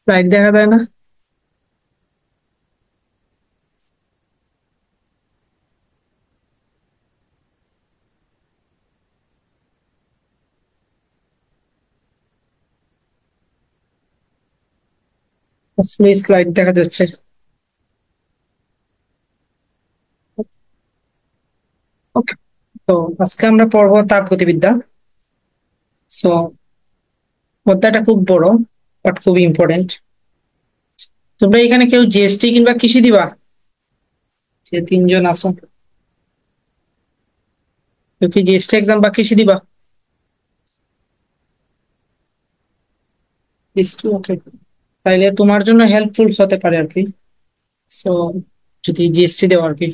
Slide দেখা যায় না? আসলে স্লাইড দেখা যাচ্ছে। ওকে, তো আজকে আমরা পড়বো তাপগতিবিদ্যা। সো অধ্যায়টা খুব বড়, বাট খুব ইম্পর্টেন্ট। তোমরা এখানে কেউ জিএসটি কিংবা কৃষি দিবা? যে তিনজন আছো, কেউ কি জিএসটি এক্সাম বা কৃষি দিবা? ওকে, তাইলে তোমার জন্য হেল্পফুল হতে পারে আর কি। সো যদি জিএসটি দেও আর কি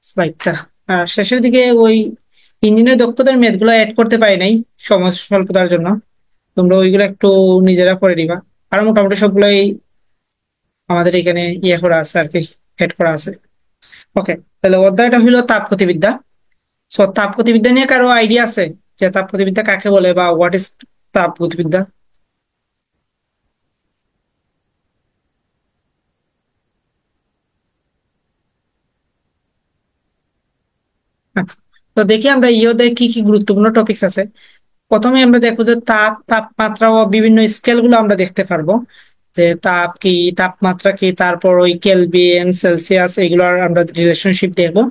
স্লাইডটা। আর শেষের দিকে ওই ইঞ্জিনের দক্ষতার ম্যাথ গুলো অ্যাড করতে পারি নাই সময় স্বল্পতার জন্য। তোমরা ওইগুলো একটু নিজেরা করে দিবা। আর মোটামুটি সবগুলোই আমাদের এখানে ইয়ে করা আছে আর কি, অ্যাড করা আছে। ওকে, তাহলে অধ্যায়টা হলো তাপগতিবিদ্যা। সো তাপগতিবিদ্যা নিয়ে কারো আইডিয়া আছে যে তাপগতিবিদ্যা কাকে বলে বা হোয়াট ইজ তাপগতিবিদ্যা? আচ্ছা, তো দেখি আমরা ইয়োদের কি কি গুরুত্বপূর্ণ টপিকস আছে। প্রথমে আমরা দেখবো যে তাপমাত্রা ও বিভিন্ন স্কেল গুলো আমরা দেখতে পারবো, যে তাপ কি, তাপমাত্রা কি, তারপর ওই কেলভিন, সেলসিয়াস, এগুলোর আমরা রিলেশনশিপ দেখবো।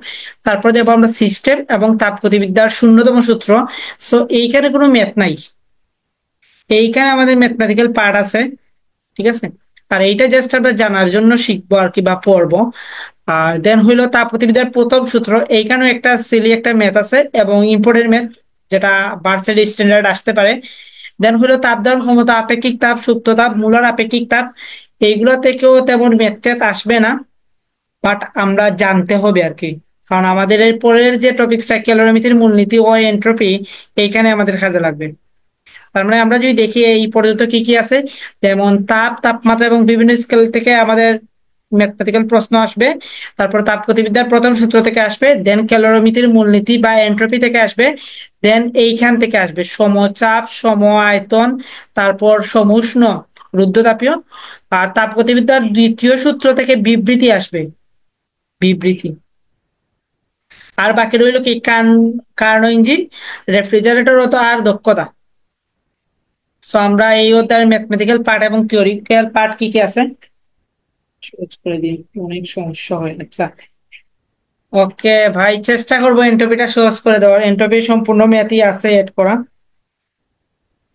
তারপর দেখবো আমরা সিস্টেম এবং তাপগতিবিদ্যার শূন্যতম সূত্র। সো এইখানে কোনো ম্যাথ নাই, এইখানে আমাদের ম্যাথমেটিক্যাল পার্ট আছে, ঠিক আছে। আর এইটা জাস্ট আমরা জানার জন্য শিখবো আর কি বা পড়বো। আর দেন হইলো তাপগতিবিদ্যার প্রথম সূত্র। এইখানেও একটা সিলি একটা ম্যাথ আছে এবং ইম্পর্টেন্ট ম্যাথ, যেটা ভার্সিটি স্ট্যান্ডার্ড আসতে পারে। দেন হইলো তাপ ধারণ ক্ষমতা, আপেক্ষিক তাপ, সুপ্ত তাপ, মূলার আপেক্ষিক তাপ। এইগুলো থেকেও তেমন ম্যাথ ট্যাথ আসবে না, বাট আমরা জানতে হবে আর কি। কারণ আমাদের এর পরের যে টপিকসটা ক্যালোরিমিতির মূলনীতি ও এন্ট্রপি, এইখানে আমাদের কাজে লাগবে। তার মানে আমরা যদি দেখি এই পর্যন্ত কি কি আছে, যেমন তাপ, তাপমাত্রা এবং বিভিন্ন স্কেল থেকে আমাদের ম্যাথমেটিক্যাল প্রশ্ন আসবে। তারপর তাপগতিবিদ্যার প্রথম সূত্র থেকে আসবে, দেন ক্যালোরিমিতির মূলনীতি বা এন্ট্রপি থেকে আসবে, দেন এইখান থেকে আসবে সমচাপ, সম আয়তন, তারপর সমউষ্ণ, রুদ্ধতাপীয়। আর তাপগতিবিদ্যার দ্বিতীয় সূত্র থেকে বিবৃতি আসবে, বিবৃতি। আর বাকি রইল কি কার্নো ইঞ্জিন, রেফ্রিজারেটর আর দক্ষতা। সো আমরা এই অধ্যায়ের ম্যাথমেটিক্যাল পার্ট এবং থিওরিক্যাল পার্ট কি কি আছে সহজ করে দিই, অনেক সমস্যা হয়। আচ্ছা, ওকে ভাই, চেষ্টা করবো এন্ট্রপিটা সহজ করে দেওয়ার। এন্ট্রপি সম্পূর্ণ ম্যাথই আছে এড করা,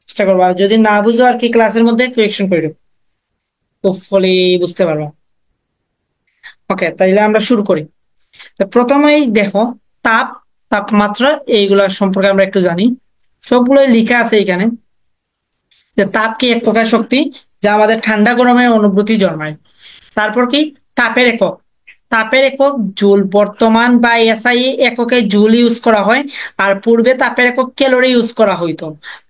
চেষ্টা করবো। আর যদি না বুঝো আর কি ক্লাসের মধ্যে কোয়েকশন করে দেবো, হোপফুলি বুঝতে পারবো। ওকে, তাইলে আমরা শুরু করি। তো প্রথমেই দেখো, তাপ, তাপমাত্রা, এইগুলা সম্পর্কে আমরা একটু জানি। সবগুলোই লেখা আছে এখানে। যে তাপ কি এক প্রকার শক্তি যা আমাদের ঠান্ডা গরমের অনুভূতি জন্মায়। তারপর কি, তাপের একক, তাপের একক জুল। বর্তমান বা এসআই এককে জুল ইউজ করা হয়, আর পূর্বে তাপের একক ক্যালোরি ইউজ করা হইতো।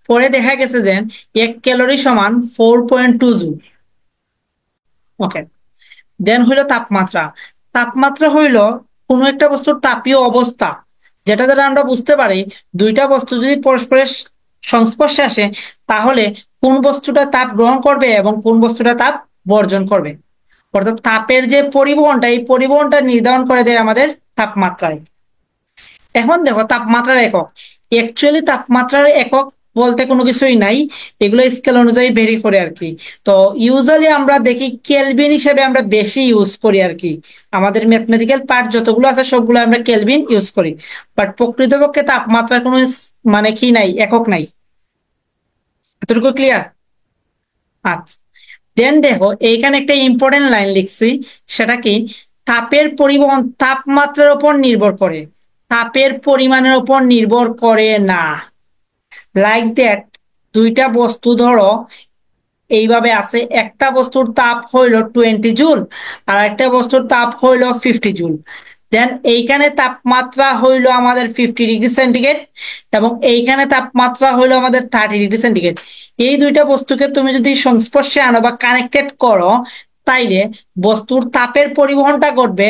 পরে দেখা গেছে যে 1 ক্যালোরি সমান 4.2 জুল। ওকে, দেন হইলো তাপমাত্রা। তাপমাত্রা হইলো কোনো একটা বস্তুর তাপীয় অবস্থা, যেটা দ্বারা আমরা বুঝতে পারি দুইটা বস্তু যদি পরস্পরের সংস্পর্শে আসে, তাহলে কোন বস্তুটা তাপ গ্রহণ করবে এবং কোন বস্তুটা তাপ বর্জন করবে। অর্থাৎ তাপের যে পরিবহনটা, এই পরিবহনটা নির্ধারণ করে দেয় আমাদের তাপমাত্রায়। এখন দেখো তাপমাত্রার একক, অ্যাকচুয়ালি তাপমাত্রার একক বলতে কোনো কিছুই নাই, এগুলো স্কেল অনুযায়ী ভেরি করে আর কি। তো ইউজুয়ালি আমরা দেখি কেলভিন হিসেবে আমরা বেশি ইউজ করি আর কি। আমাদের ম্যাথমেটিক্যাল পার্ট যতগুলো আছে সবগুলো আমরা কেলভিন ইউজ করি, বাট প্রকৃতপক্ষে তাপমাত্রার কোনো মানে কি নাই, একক নাই। এতটুকু ক্লিয়ার? আচ্ছা, দেন দেখো এইখানে একটা ইম্পর্টেন্ট লাইন লিখছি। সেটা কি, তাপের পরিবহন তাপমাত্রার উপর নির্ভর করে, তাপের পরিমাণের উপর নির্ভর করে না। লাইক দ্যাট, দুইটা বস্তু ধরো এইভাবে আছে, একটা বস্তুর তাপ হইল 20 জুল, আর একটা বস্তুর তাপ হইল 50 জুল। দেন এইখানে তাপমাত্রা হইল আমাদের 50 ডিগ্রি সেন্টিগ্রেড, এবং এইখানে তাপমাত্রা হইল আমাদের 30 ডিগ্রি সেন্টিগ্রেড। এই দুইটা বস্তুকে তুমি যদি সংস্পর্শে আনো বা কানেক্টেড করো, তাইলে বস্তুর তাপের পরিবহনটা ঘটবে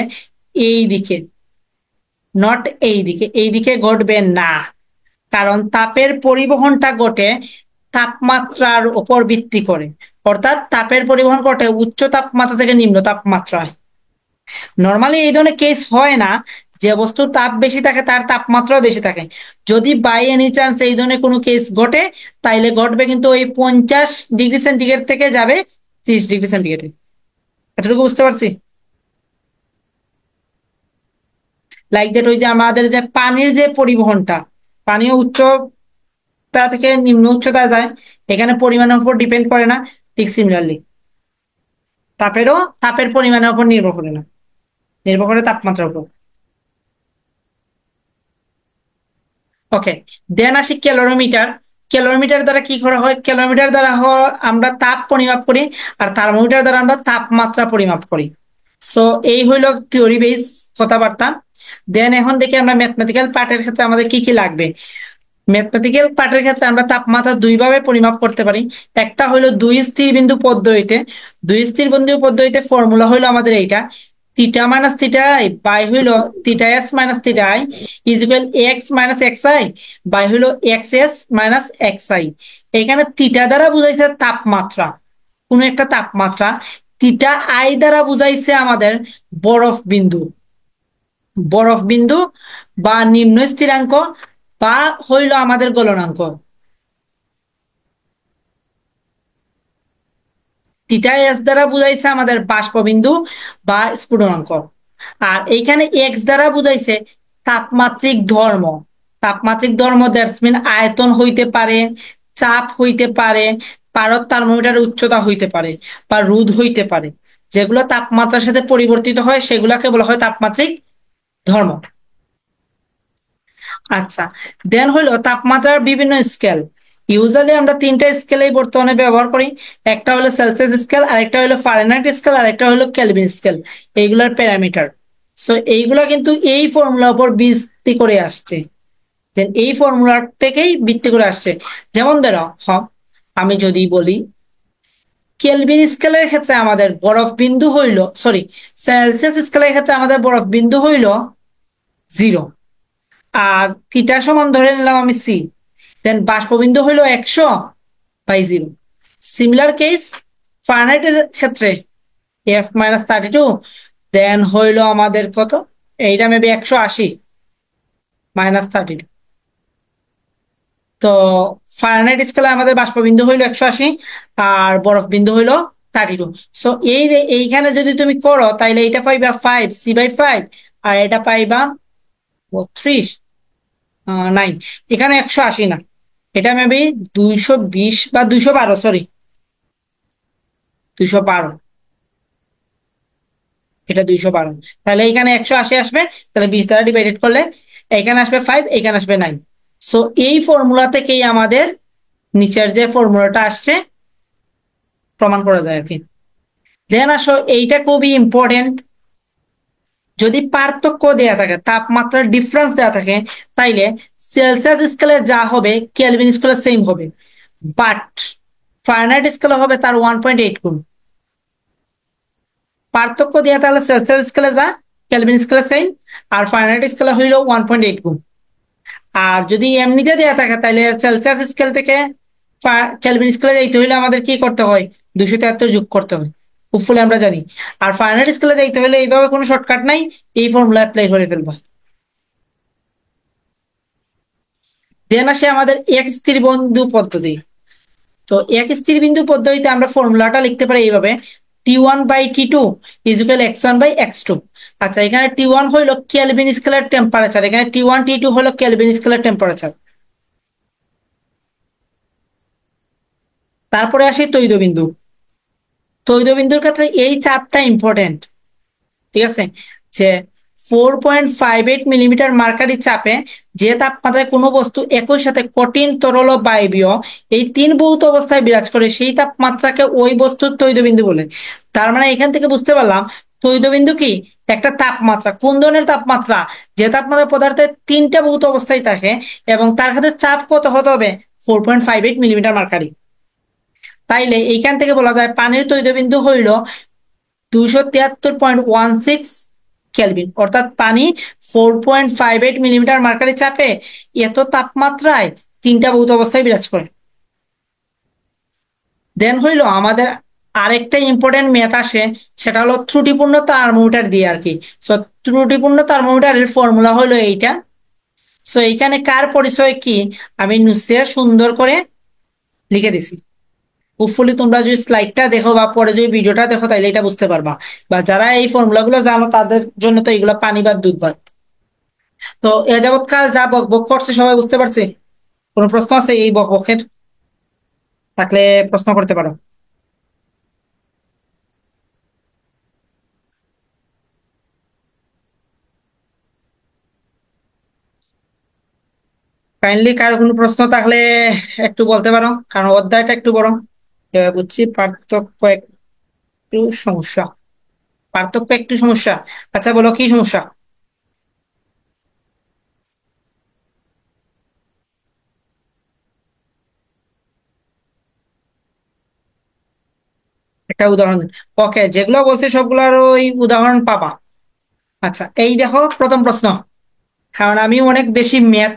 এই দিকে, নট এই দিকে, এই দিকে ঘটবে না। কারণ তাপের পরিবহনটা ঘটে তাপমাত্রার উপর ভিত্তি করে, অর্থাৎ তাপের পরিবহন ঘটে উচ্চ তাপমাত্রা থেকে নিম্ন তাপমাত্রায়। নর্মালি এই ধরনের কেস হয় না, যে বস্তুর তাপ বেশি থাকে তার তাপমাত্রাও বেশি থাকে। যদি বাই এনি চান্স এই ধরনের কোনো কেস ঘটে, তাইলে ঘটবে কিন্তু ওই 50 ডিগ্রি সেন্টিগ্রেড থেকে যাবে 30 ডিগ্রি সেন্টিগ্রেডে। এতটুকু বুঝতে পারছি? লাইক দ্যাট, ওই যে আমাদের যে পানির যে পরিবহনটা, পানীয় উচ্চতা থেকে নিম্ন উচ্চতায় যায়, এখানে পরিমাণের উপর ডিপেন্ড করে না। ঠিক সিমিলারলি তাপের পরিমাণের উপর নির্ভর করে না, নির্ভর করে তাপমাত্রার উপর। ওকে, দেন আসি ক্যালোরিমিটার। ক্যালোরিমিটার দ্বারা কি করা হয়? ক্যালোরিমিটার দ্বারা আমরা তাপ পরিমাপ করি, আর থার্মোমিটার দ্বারা আমরা তাপমাত্রা পরিমাপ করি। সো এই হইলো থিওরি বেস কথাবার্তা। দেন এখন দেখি আমরা ম্যাথমেটিক্যাল পার্টের ক্ষেত্রে আমাদের কি কি লাগবে। ম্যাথমেটিক্যাল পার্টের ক্ষেত্রে আমরা তাপমাত্রা দুই ভাবে পরিমাপ করতে পারি। একটা হলো দুই স্থির বিন্দু পদ্ধতিতে। দুই স্থির বিন্দু পদ্ধতিতে ফর্মুলা হইলো আমাদের এইটা, theta minus theta i by হইলো theta s minus theta i is equal x minus x i by হইলো x s minus x i. এখানে থিটা দ্বারা বুঝাইছে তাপমাত্রা, কোন একটা তাপমাত্রা। থিটা আই দ্বারা বুঝাইছে আমাদের বরফ বিন্দু, বরফ বিন্দু বা নিম্ন স্থিরাঙ্ক, বা হইল আমাদের গলনাঙ্ক। থিটা এস দ্বারা বুঝাইছে আমাদের বাষ্পবিন্দু বা স্ফুটনাঙ্ক। আর এইখানে এক্স দ্বারা বুঝাইছে তাপমাত্রিক ধর্ম। তাপমাত্রিক ধর্ম দ্যাটস মিন আয়তন হইতে পারে, চাপ হইতে পারে, পারদ থার্মোমিটারের উচ্চতা হইতে পারে, বা রোধ হইতে পারে। যেগুলো তাপমাত্রার সাথে পরিবর্তিত হয় সেগুলাকে বলা হয় তাপমাত্রিক ধর্ম। আচ্ছা, দেন হইলো তাপমাত্রার বিভিন্ন স্কেল। ইউজুয়ালি আমরা তিনটা স্কেলেই বর্তমানে ব্যবহার করি। একটা হলো সেলসিয়াস স্কেল, আরেকটা হলো ফারেনহাইট স্কেল, আরেকটা হলো কেলভিন স্কেল। এইগুলার প্যারামিটার। সো এইগুলা কিন্তু এই ফর্মুলার উপর ভিত্তি করে আসছে, দেন এই ফর্মুলার থেকেই ভিত্তি করে আসছে। যেমন ধরো, আমি যদি বলি কেলভিন স্কেলের ক্ষেত্রে আমাদের বরফ বিন্দু হইল, সরি, সেলসিয়াস স্কেলের ক্ষেত্রে আমাদের বরফ বিন্দু হইল 0, আর থিটা সমান ধরে নিলাম আমি সি, দেন বাষ্পবিন্দু হইলো 100/0। সিমিলার কেস ফারেনহাইটের ক্ষেত্রে F-32, দেন হইলো আমাদের কত, এইটা মেবি 180 - 32। তো ফারেনহাইট স্কেলে আমাদের বাষ্পবিন্দু হইলো 180, আর বরফ বিন্দু হইলো 32। সো এইখানে যদি তুমি করো তাইলে এটা পাইবা 5C/5, আর এটা পাইবা 32, 9। এখানে 180 না, এটা মেবি 220 বা 212, সরি 212, এটা 212। তাহলে এখানে 180 আসবে, তাহলে 20 দ্বারা ডিভাইডেড করলে এখানে আসবে 5, এখানে আসবে 9। সো এই ফর্মুলা থেকেই আমাদের নিচের যে ফর্মুলাটা আসছে প্রমাণ করা যায় আর কি। দেন আসো, এইটা খুবই ইম্পর্টেন্ট। যদি পার্থক্য দেয়া থাকে, তাপমাত্রার ডিফারেন্স দেয়া থাকে, তাইলে সেলসিয়াস স্কেলে যা হবে কেলভিন স্কেলে সেম হবে, বাট ফারেনহাইট স্কেলে হবে তার 1.8 গুণ। পার্থক্য দেয়া তাহলে সেলসিয়াস স্কেলে যা কেলভিন স্কেলে সেম, আর ফারেনহাইট স্কেলে হইল 1.8 গুণ। আর যদি এমনিতে দেয়া থাকে তাহলে সেলসিয়াস স্কেল থেকে কেলভিন স্কেলে যাইতে হইলে আমাদের কি করতে হয়? 273 যোগ করতে হয়, হোপফুলি আমরা জানি। আর ফারেনহাইট স্কেলে যাইতে হলে এইভাবে কোনো শর্টকাট নাই, এই ফর্মুলা অ্যাপ্লাই করে ফেলবা। দেন আসে আমাদের এক স্থির বিন্দু পদ্ধতি। তো এক স্থির বিন্দু পদ্ধতিতে আমরা ফর্মুলাটা লিখতে পারি এইভাবে, T1/T2 = x1/x2। আচ্ছা, এখানে T1 হইলো কেলভিন স্কেলের টেম্পারেচার, এখানে T1 T2 হলো কেলভিন স্কেলের টেম্পারেচার। তারপরে আসি তৈলবিন্দু। তৈলবিন্দুর ক্ষেত্রে এই চাপটা ইম্পর্টেন্ট, ঠিক আছে, যে 4.58 মিলিমিটার মার্কারি চাপে যে তাপমাত্রায় কোনো বস্তু একই সাথে কঠিন, তরল ও বায়বীয় এই তিন ভৌত অবস্থায় বিরাজ করে, সেই তাপমাত্রাকে ওই বস্তুর তৈলবিন্দু বলে। তার মানে এখান থেকে বুঝতে পারলাম তৈলবিন্দু কি একটা তাপমাত্রা। কোন ধরনের তাপমাত্রা? যে তাপমাত্রা পদার্থের তিনটা ভৌত অবস্থায় থাকে এবং তার সাথে চাপ কত হতে হবে? 4.58 মিলিমিটার মার্কারি। তাইলে এইখান থেকে বলা যায় পানির তৈলবিন্দু হইল 273.16 কেলভিন, অর্থাৎ পানি 4.58 মিলিমিটার মার্কারি চাপে এত তাপমাত্রায় তিনটা ভৌত অবস্থায় বিরাজ করে। দেন হইলো আমাদের আরেকটা ইম্পর্টেন্ট ম্যাথ আসে, সেটা হলো ত্রুটিপূর্ণ থার্মোমিটার দিয়ে আর কি। সো ত্রুটিপূর্ণ থার্মোমিটারের ফর্মুলা হলো এইটা। সো এইখানে কার পরিচয় কি আমি নুসিয়া সুন্দর করে লিখে দিছি। হোপফুলি তোমরা যদি স্লাইডটা দেখো বা পরে যদি ভিডিওটা দেখো তাহলে এটা বুঝতে পারবা। বা যারা এই ফর্মুলা গুলো জানো তাদের জন্য তো এগুলো পানি বা দুধ ভাত। তো এ যাবৎকাল যা বক বক করছে সবাই বুঝতে পারছি? কোনো প্রশ্ন আছে এই বক বকের? থাকলে প্রশ্ন করতে পারো। কাইন্ডলি কারো কোনো প্রশ্ন থাকলে একটু বলতে পারো, কারণ অধ্যায়টা একটু বড়। বুঝছি পার্থক্য একটু সমস্যা। পার্থক্য একটু সমস্যা। আচ্ছা বলো কি সমস্যা। একটা উদাহরণ। ওকে, যেগুলো বলছি সবগুলোর ওই উদাহরণ পাবা। আচ্ছা এই দেখো প্রথম প্রশ্ন। কারণ আমি অনেক বেশি ম্যাথ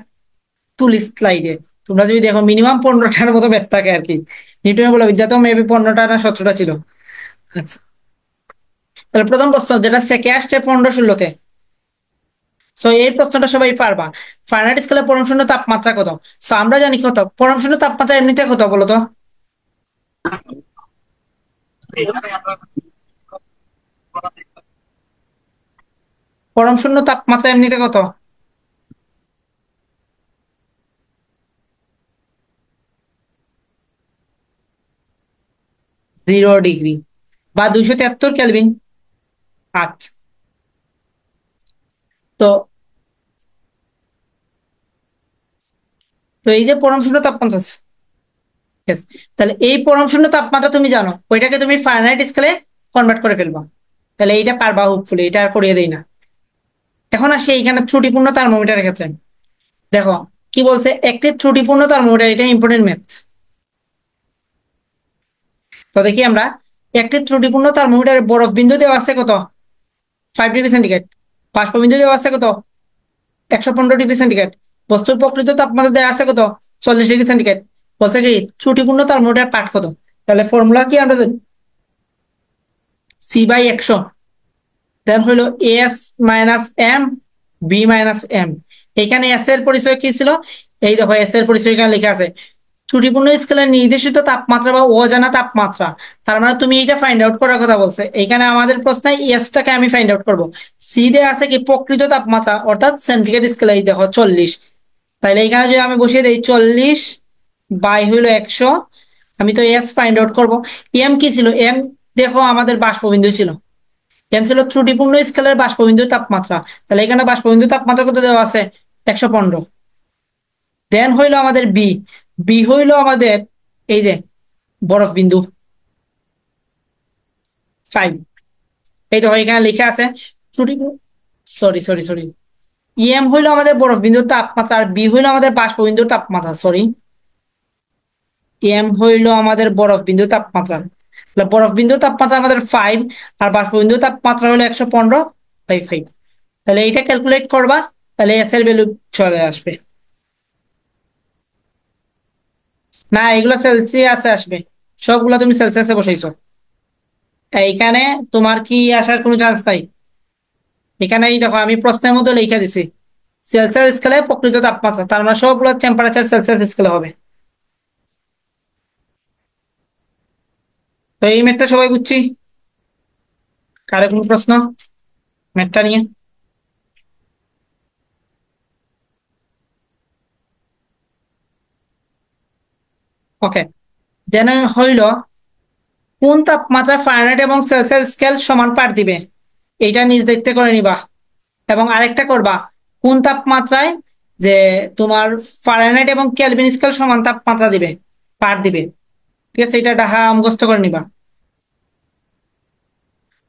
তুলি স্লাইডে। তোমরা যদি দেখো মিনিমাম 15টার মতো ম্যাথ থাকে আর কি। নিউটনের বলে বিদ্যা তো মেবি 15টা না 17টা ছিল। আচ্ছা, তাহলে প্রথম প্রশ্ন যেটা সেকে আসছে 15-16-তে। সো এই প্রশ্নটা সবাই পারবা। ফারেনহাইট স্কেলে পরম শূন্য তাপমাত্রা কত? সো আমরা জানি কত পরম শূন্য তাপমাত্রা এমনিতে কত বলো তো? পরম শূন্য তাপমাত্রা এমনিতে কত? 0 ডিগ্রি বা 273 কেলভিন। আচ্ছা, তো তো এই যে পরম শূন্য তাপমাত্রা, yes, তাহলে এই পরম শূন্য তাপমাত্রা তুমি জানো, ওইটাকে তুমি ফারেনহাইট স্কেলে কনভার্ট করে ফেলবা। তাহলে এইটা পারবা হোপফুলি, এটা আর করিয়ে দেই না। এখন আসি এইখানে ত্রুটিপূর্ণ থার্মোমিটারের ক্ষেত্রে। দেখো কি বলছে, একটি ত্রুটিপূর্ণ থার্মোমিটার, এটা ইম্পর্টেন্ট ম্যাথ। তো দেখি আমরা, একটি ত্রুটিপূর্ণ থার্মোমিটারের বরফ বিন্দু দেওয়া আছে কত? 5 ডিগ্রি সেন্টিগ্রেড। বাষ্প বিন্দু দেওয়া আছে কত? 115 ডিগ্রি সেন্টিগ্রেড। বস্তুর প্রকৃত তাপমাত্রা দেওয়া আছে কত? 40 ডিগ্রি সেন্টিগ্রেড। বলছে কি ত্রুটিপূর্ণ থার্মোমিটার পাঠ কত? তাহলে ফর্মুলা কি আমরা জানি, C/100। দেন হইলো S - M, B - M। এখানে এস এর পরিচয় কি ছিল? এই দেখো এস এর পরিচয় এখানে লেখা আছে, ত্রুটিপূর্ণ স্কেলের নির্দেশিত তাপমাত্রা বা অজানা তাপমাত্রা। তার মানে তুমি এটা ফাইন্ড আউট করার কথা বলছে। এখানে আমাদের প্রশ্নে এসটাকে আমি ফাইন্ড আউট করবো। সি দে আছে কি প্রকৃত তাপমাত্রা, অর্থাৎ সেন্টিগ্রেড স্কেলে এই দেখো 40। তাইলে এখানে যদি আমি বসিয়ে দিই 40/100, আমি তো এস ফাইন্ড আউট করবো। এম কি ছিল? এম দেখো আমাদের বাষ্পবিন্দু ছিল। এম ছিল ত্রুটিপূর্ণ স্কেলের বাষ্পবিন্দুর তাপমাত্রা। তাহলে এখানে বাষ্পবিন্দুর তাপমাত্রা কত দেওয়া আছে? 115। দেন হইলো আমাদের বি। বি হইলো আমাদের এই যে বরফ বিন্দু 5। এই দেখো এখানে লেখা আছে ত্রুটিপূর্ণ, সরি সরি সরি, ইএম হইলো আমাদের বরফ বিন্দুর তাপমাত্রা আর বি হইলো আমাদের বাষ্পবিন্দুর তাপমাত্রা। সরি, এম হইলো আমাদের বরফ বিন্দুর তাপমাত্রা। তাহলে বরফ বিন্দুর তাপমাত্রা আমাদের 5 আর বাষ্পবিন্দুর তাপমাত্রা হলো 115/5। তাহলে এইটা ক্যালকুলেট করবা, তাহলে এস এর ভ্যালু চলে আসবে। না, এগুলো সেলসিয়াসে আসবে। সবগুলো তুমি সেলসিয়াসে বসাইছো। এইখানে তোমার কি আসার কোনো চান্স নাই। এখানে এই দেখো আমি প্রশ্নের মধ্যে লিখে দিছি সেলসিয়াস স্কেলে প্রকৃত তাপমাত্রা, তার মানে সবগুলো টেম্পারেচার সেলসিয়াস স্কেলে হবে। তো এই ম্যাথটা সবাই বুঝছি? কারো কোনো প্রশ্ন ম্যাথটা নিয়ে? ওকে, দেন হইল কোন তাপমাত্রা ফারেনহাইট এবং সেলসিয়াস স্কেল সমান পাঠ দিবে, এইটা নিজ দায়িত্বে করে নিবা। এবং আরেকটা করবা, কোন তাপমাত্রায় যে তোমার ফারেনহাইট এবং কেলভিন স্কেল সমান তাপমাত্রা দিবে, পাঠ দিবে। ঠিক আছে, এটা ডাহা মুখস্থ করে নিবা।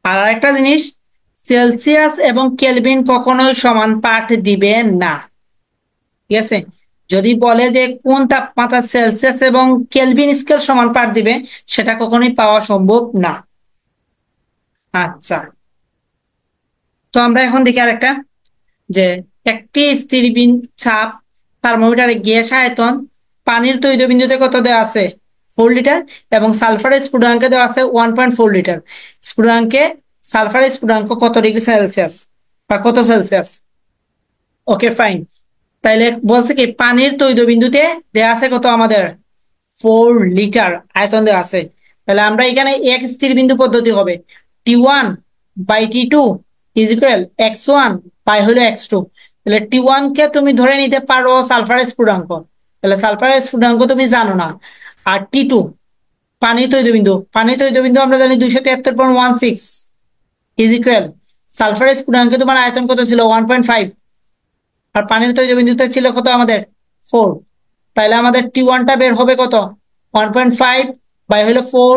আর আরেকটা জিনিস, সেলসিয়াস এবং কেলভিন কখনোই সমান পাঠ দিবে না। ঠিক আছে, যদি বলে যে কোন তাপমাত্রা সেলসিয়াস এবং কেলভিন স্কেল সমান পাঠ দিবে, সেটা কখনোই পাওয়া সম্ভব না। আচ্ছা, তো আমরা এখন দেখি আরেকটা, যে একটি স্থির চাপ থার্মোমিটারে গ্যাস আয়তন পানির তৈরি বিন্দুতে কত দেওয়া আছে? 4 লিটার, এবং সালফারের স্ফুটনাঙ্ক দেওয়া আছে 1.4 লিটার। স্ফুটনাঙ্কে সালফারের স্ফুটনাঙ্ক কত ডিগ্রি সেলসিয়াস বা কত সেলসিয়াস? ওকে, ফাইন। তাইলে বলছে কি পানির তৈল বিন্দুতে দেয়া আছে কত আমাদের? 4 লিটার আয়তন দেওয়া আছে। তাহলে আমরা এখানে এক স্থির বিন্দু পদ্ধতি হবে, T1/T2 is equal x1 by হলো x2। তাহলে T1 কে তুমি ধরে নিতে পারো সালফারের স্ফুটনাঙ্ক, তাহলে সালফারের স্ফুটনাঙ্ক তুমি জানো না। আর T2 পানির তৈলবিন্দু আমরা জানি 273.16 ইজ ইকুয়াল সালফারের স্ফুটনাঙ্কে তোমার আয়তন কত ছিল? 1.5। আর পানির তৈলবিন্দুতে ছিল কত আমাদের? 4। তাহলে আমাদের T1টা বের হবে কত? 1.5 বাই হলো 4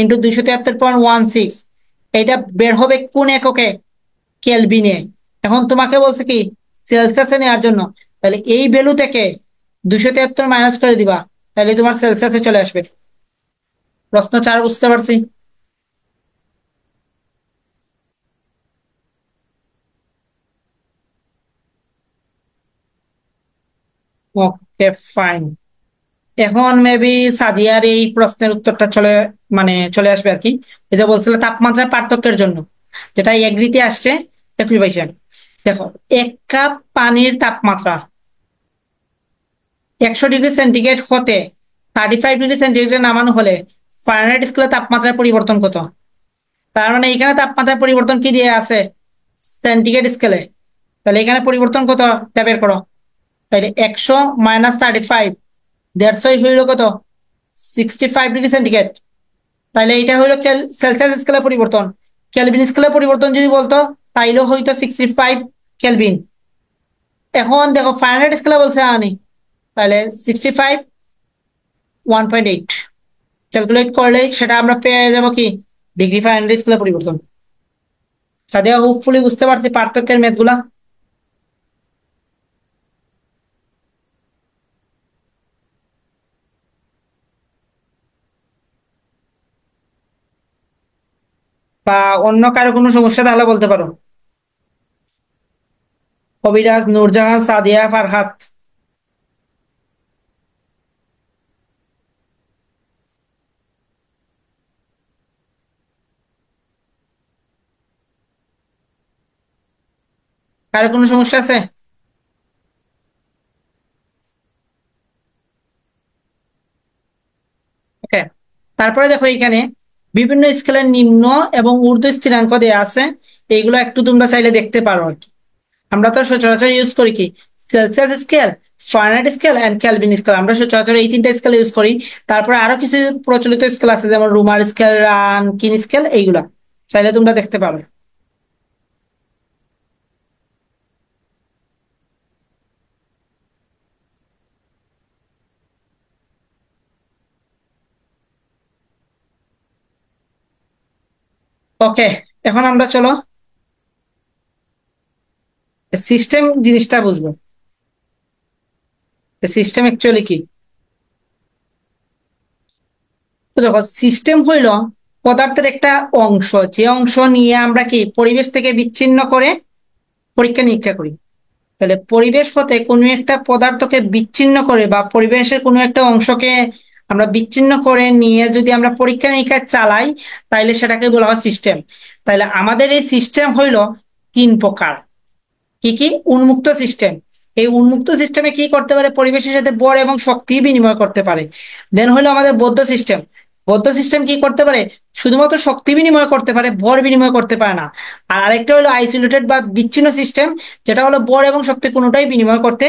ইন্টু 273.16। এটা বের হবে কোন এককে? কেলভিনে। এখন তোমাকে বলছে কি সেলসিয়াসে নেওয়ার জন্য, তাহলে এই ভ্যালু থেকে 273 মাইনাস করে দিবা, তাহলে তোমার সেলসিয়াসে চলে আসবে। প্রশ্ন 4 বুঝতে পারছি? ওকে, ফাইন। এখন মেবি সাদিয়ার এই প্রশ্নের উত্তরটা চলে আসবে আর কি। এই যে বলছিল তাপমাত্রার পার্থক্যের জন্য, যেটা এগ্রিতে আসছে 21 বাইশে। দেখো, 1 কাপ পানির তাপমাত্রা 100 ডিগ্রি সেন্টিগ্রেড হতে 35 ডিগ্রি সেন্টিগ্রেড নামানো হলে ফারেনহাইট স্কেলের তাপমাত্রার পরিবর্তন কত? তার মানে এখানে তাপমাত্রার পরিবর্তন কি দিয়ে আছে? সেন্টিগ্রেড স্কেলে। তাহলে এখানে পরিবর্তন কত বের করো। তাহলে 100 - 35, দেড়শোই হইল কত? 65 ডিগ্রি সেন্টিগ্রেড। তাহলে এটা হইলো সেলসিয়াস স্কেলের পরিবর্তন। কেলভিন স্কেলের পরিবর্তন যদি বলতো তাইলেও হয়তো 65 কেলভিন। এখন দেখো ফারেনহাইট স্কেলে বলছে আনি, তাহলে 65 1.8 ক্যালকুলেট করলেই সেটা আমরা পেয়ে যাবো কি ডিগ্রি ফারেনহাইট স্কেলের পরিবর্তন। সাদিয়া, হোপফুলি বুঝতে পারছি পার্থক্যের ম্যাথ গুলা। বা অন্য কারো কোনো সমস্যা তাহলে বলতে পারো। কবিরাজ, নূরজাহান, সাদিয়া, ফারহাত। কারো কোনো সমস্যা আছে? ওকে, তারপরে দেখো এখানে বিভিন্ন স্কেলের নিম্ন এবং ঊর্ধ্ব স্থিরাঙ্ক দেওয়া আছে। এইগুলো একটু তোমরা চাইলে দেখতে পারো আর কি। আমরা তো সচরাচর ইউজ করি কি Celsius scale, Fahrenheit scale and Kelvin scale. আমরা সচরাচর এই তিনটা স্কেল ইউজ করি। তারপরে আরো কিছু প্রচলিত স্কেল আছে, যেমন রুমার স্কেল, রানকিন স্কেল, এইগুলা চাইলে তোমরা দেখতে পারো। ওকে, এখন আমরা চলো সিস্টেম জিনিসটা বুঝবো। সিস্টেম অ্যাকচুয়ালি কি? তো দেখো, সিস্টেম হইল পদার্থের একটা অংশ, যে অংশ নিয়ে আমরা কি পরিবেশ থেকে বিচ্ছিন্ন করে পরীক্ষা নিরীক্ষা করি। তাহলে পরিবেশ হতে কোনো একটা পদার্থকে বিচ্ছিন্ন করে বা পরিবেশের কোনো একটা অংশকে আমরা বিচ্ছিন্ন করে নিয়ে যদি আমরা পরীক্ষা নিরীক্ষা চালাই, তাইলে সেটাকে বলা হয় সিস্টেম। তাহলে আমাদের এই সিস্টেম হইল 3 প্রকার। কি কি? উন্মুক্ত সিস্টেম। এই উন্মুক্ত সিস্টেমে কি করতে পারে? পরিবেশের সাথে বল এবং শক্তি বিনিময় করতে পারে। দেন হলো আমাদের বদ্ধ সিস্টেম। বদ্ধ সিস্টেম কি করতে পারে? শুধুমাত্র শক্তি বিনিময় করতে পারে, ভর বিনিময় করতে পারে না। আর আরেকটা হলো আইসোলেটেড বা বিচ্ছিন্ন সিস্টেম, যেটা হলো ভর এবং শক্তি কোনোটাই বিনিময় করতে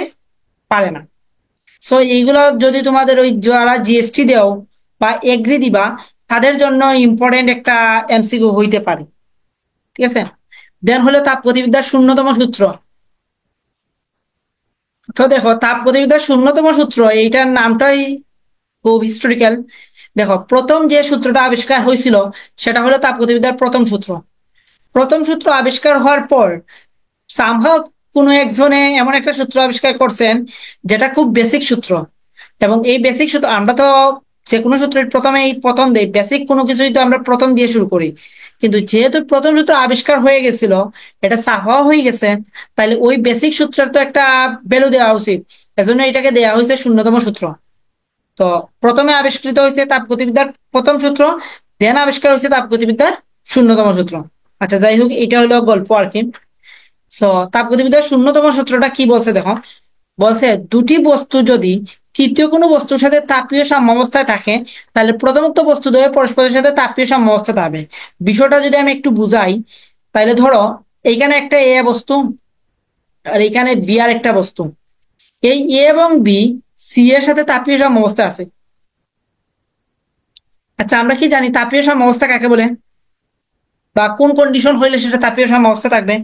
পারে না। সো এইগুলো যদি তোমাদের ওই যারা জিএসটি দেও বা এগ্রি দিবা, তাদের জন্য ইম্পর্টেন্ট একটা এমসিকিউ হইতে পারে। ঠিক আছে? দেন হলো তাপগতিবিদ্যার 0তম সূত্র। তো দেখো, তাপগতিবিদ্যার 0তম সূত্র, এইটার নামটাই খুব হিস্টোরিক্যাল। দেখো, প্রথম যে সূত্রটা আবিষ্কার হয়েছিল সেটা হলো তাপগতিবিদ্যার প্রথম সূত্র। প্রথম সূত্র আবিষ্কার হওয়ার পর সামহাও কোনো একজনে এমন একটা সূত্র আবিষ্কার করছেন যেটা খুব বেসিক সূত্র। এবং এই বেসিক সূত্র আমরা তো যে কোনো সূত্রের প্রথমে এই প্রথম দেই, বেসিক কোনো কিছুই তো আমরা প্রথম দিয়ে শুরু করি। কিন্তু যেহেতু প্রথম সূত্র আবিষ্কার হয়ে গেছিল, এটা সাফাও হয়ে গেছে, তাহলে ওই বেসিক সূত্রের তো একটা ভ্যালু দেওয়া উচিত। এজন্য এটাকে দেওয়া হয়েছে 0তম সূত্র। তো প্রথমে আবিষ্কৃত হয়েছে তাপগতিবিদ্যার প্রথম সূত্র, দেন আবিষ্কার হয়েছে তাপগতিবিদ্যার শূন্যতম সূত্র। আচ্ছা যাই হোক, এটা হলো গল্প আর কি। সো তাপগতিবিদ্যার শূন্যতম সূত্রটা কি বলছে দেখো, বলছে দুটি বস্তু যদি তৃতীয় কোনো বস্তুর সাথে তাপীয় সাম্যাবস্থায় থাকে, তাহলে প্রথমোক্ত বস্তু দ্বয় পরস্পরের সাথে তাপীয় সাম্যাবস্থা থাকবে। বিষয়টা যদি আমি একটু বুঝাই, তাহলে ধরো এইখানে একটা এ বস্তু আর এইখানে বি আর একটা বস্তু, এই এ এবং বি সি এর সাথে তাপীয় সাম্যাবস্থা আছে। আচ্ছা আমরা কি জানি তাপীয় সাম্যাবস্থা কাকে বলে, বা কোন কন্ডিশন হইলে সেটা তাপীয় সাম্যাবস্থা থাকবে?